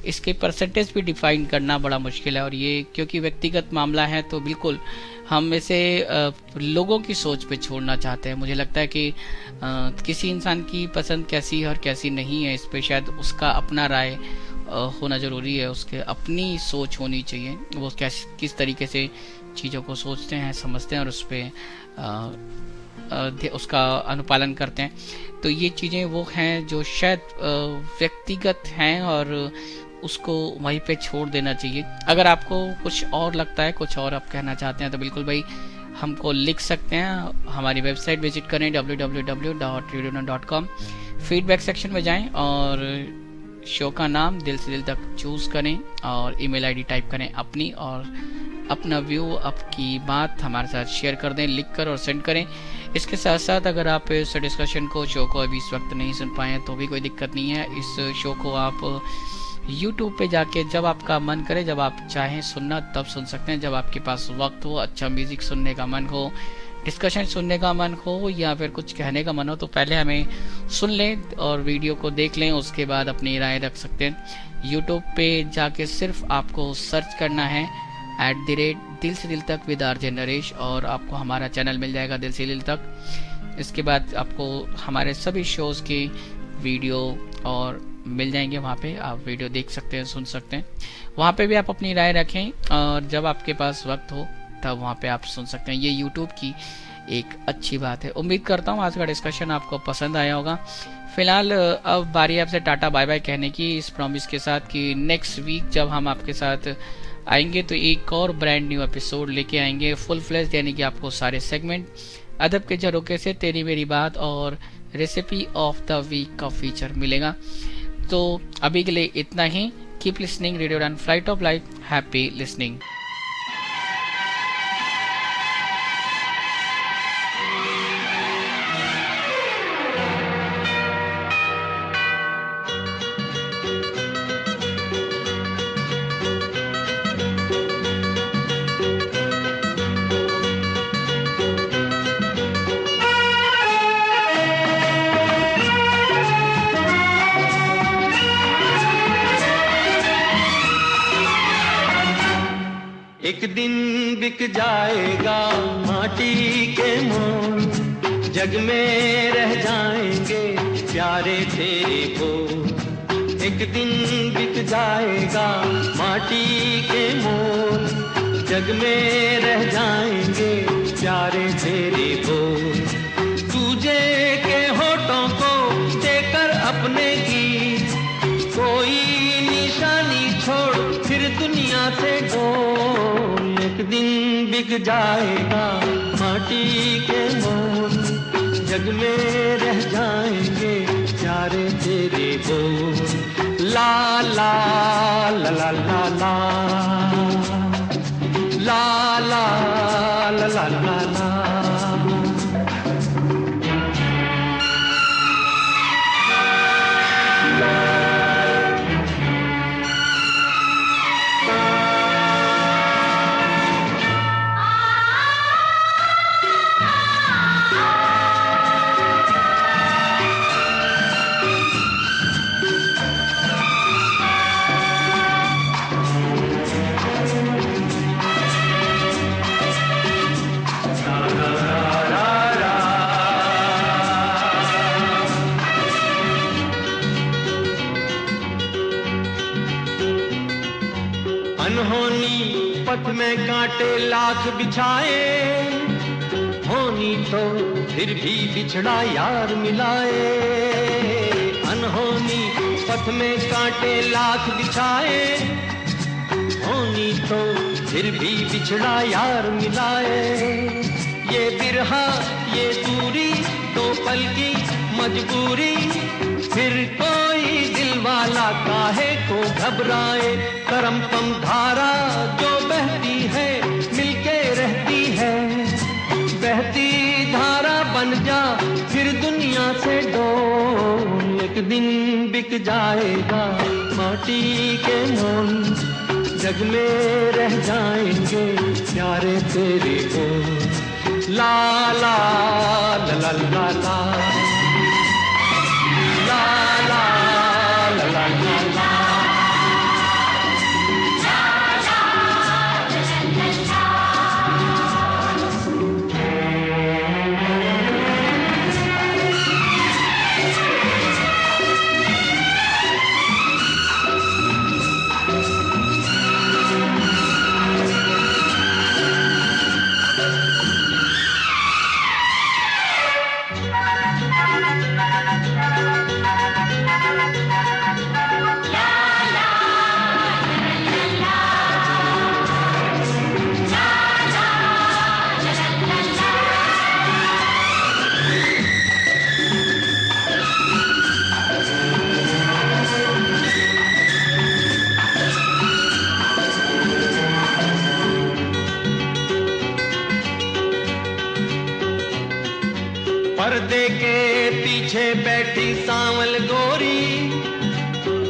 इसके परसेंटेज भी डिफाइन करना बड़ा मुश्किल है। और ये क्योंकि व्यक्तिगत मामला है, तो बिल्कुल हम इसे लोगों की सोच पे छोड़ना चाहते हैं। मुझे लगता है कि किसी इंसान की पसंद कैसी है और कैसी नहीं है, इस पे शायद उसका अपना राय होना ज़रूरी है, उसके अपनी सोच होनी चाहिए, वो किस तरीके से चीज़ों को सोचते हैं, समझते हैं और उस पर उसका अनुपालन करते हैं। तो ये चीज़ें वो हैं जो शायद व्यक्तिगत हैं और उसको वहीं पे छोड़ देना चाहिए। अगर आपको कुछ और लगता है, कुछ और आप कहना चाहते हैं, तो बिल्कुल भाई हमको लिख सकते हैं। हमारी वेबसाइट विजिट करें www.radionan.com, फीडबैक सेक्शन में जाएं और शो का नाम दिल से दिल तक चूज़ करें और ईमेल आईडी टाइप करें अपनी, और अपना व्यू, आपकी बात हमारे साथ शेयर कर दें, लिख कर और सेंड करें। इसके साथ साथ अगर आप इस डिस्कशन को, शो को अभी इस वक्त नहीं सुन पाए तो भी कोई दिक्कत नहीं है। इस शो को आप YouTube पे जाके जब आपका मन करे, जब आप चाहें सुनना तब सुन सकते हैं, जब आपके पास वक्त हो, अच्छा म्यूज़िक सुनने का मन हो, डिस्कशन सुनने का मन हो या फिर कुछ कहने का मन हो, तो पहले हमें सुन लें और वीडियो को देख लें, उसके बाद अपनी राय रख सकते हैं। YouTube पे जाके सिर्फ आपको सर्च करना है दिल से दिल तक विद आरजे नरेश, और आपको हमारा चैनल मिल जाएगा दिल से दिल तक। इसके बाद आपको हमारे सभी शोज़ की वीडियो और मिल जाएंगे, वहाँ पे आप वीडियो देख सकते हैं, सुन सकते हैं। वहाँ पे भी आप अपनी राय रखें और जब आपके पास वक्त हो तब वहाँ पे आप सुन सकते हैं। ये YouTube की एक अच्छी बात है। उम्मीद करता हूँ आज का डिस्कशन आपको पसंद आया होगा। फिलहाल अब बारी आपसे टाटा बाय बाय कहने की, इस प्रॉमिस के साथ कि नेक्स्ट वीक जब हम आपके साथ आएंगे तो एक और ब्रांड न्यू एपिसोड लेके आएंगे, फुल फ्लेश, यानी कि आपको सारे सेगमेंट, अदब के झरोके से, तेरी मेरी बात और रेसिपी ऑफ द वीक का फीचर मिलेगा। तो अभी के लिए इतना ही। कीप लिसनिंग रेडियो उड़ान, flight of life, happy listening. एक दिन बिक जाएगा माटी के मोल, जग में रह जाएंगे प्यारे तेरे बोल। एक दिन बिक जाएगा माटी के मोल, जग में रह जाएंगे प्यारे तेरे बोल। तुझे के होठों को देकर अपने गीत, कोई निशानी छोड़ फिर दुनिया से डोल। एक दिन बिक जाएगा माटी के मोल, जग में रह जाएंगे प्यारे तेरे बोल। ला ला ला ला ला ला ला ला ला ला ला ला। अनहोनी पथ में कांटे लाख बिछाए, होनी तो फिर भी बिछड़ा यार मिलाए। अनहोनी पथ में कांटे लाख बिछाए, होनी तो फिर भी बिछड़ा यार मिलाए। ये बिरहा ये दूरी दो पल की मजबूरी, फिर कोई दिल वाला काहे को घबराए। करम पम धारा जो बहती है मिलके रहती है, बहती धारा बन जा फिर दुनिया से डोल। एक दिन बिक जाएगा माटी के मोल, जग में रह जाएंगे प्यारे तेरे को। ला ला ला ला ला ला ला ला ला ला ला ला। पर्दे के पीछे बैठी सांवल गोरी,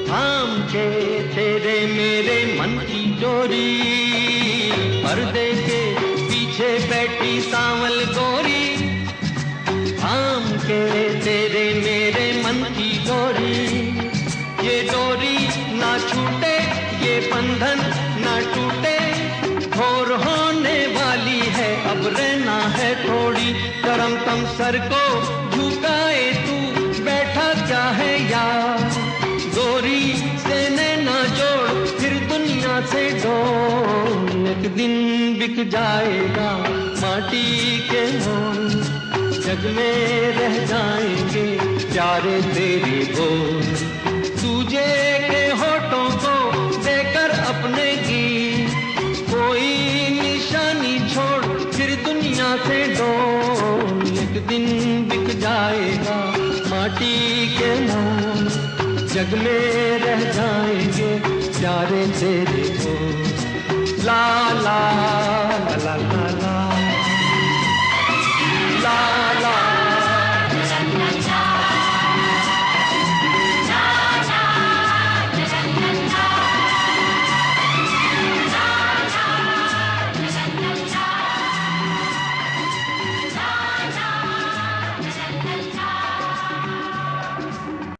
थाम के तेरे मेरे मन की डोरी। पर्दे के पीछे बैठी सांवल गोरी, थाम के तेरे मेरे मन की डोरी। ये डोरी ना छूटे ये बंधन ना टूटे, भोर होने वाली है अब रहना है थोड़ी। करम तम सर को झुकाए तू बैठा क्या है यार, गोरी से नैना जोड़ फिर दुनिया से डोल। एक दिन बिक जाएगा माटी के मोल, जग में रह जाएंगे प्यारे तेरे बोल। तुझे के होठों को देकर अपने गीत, कोई निशानी छोड़ फिर दुनिया से डोल। एक दिन बिक जाएगा माटी के मोल, जग में रह जाएंगे प्यारे तेरे बोल। ला ला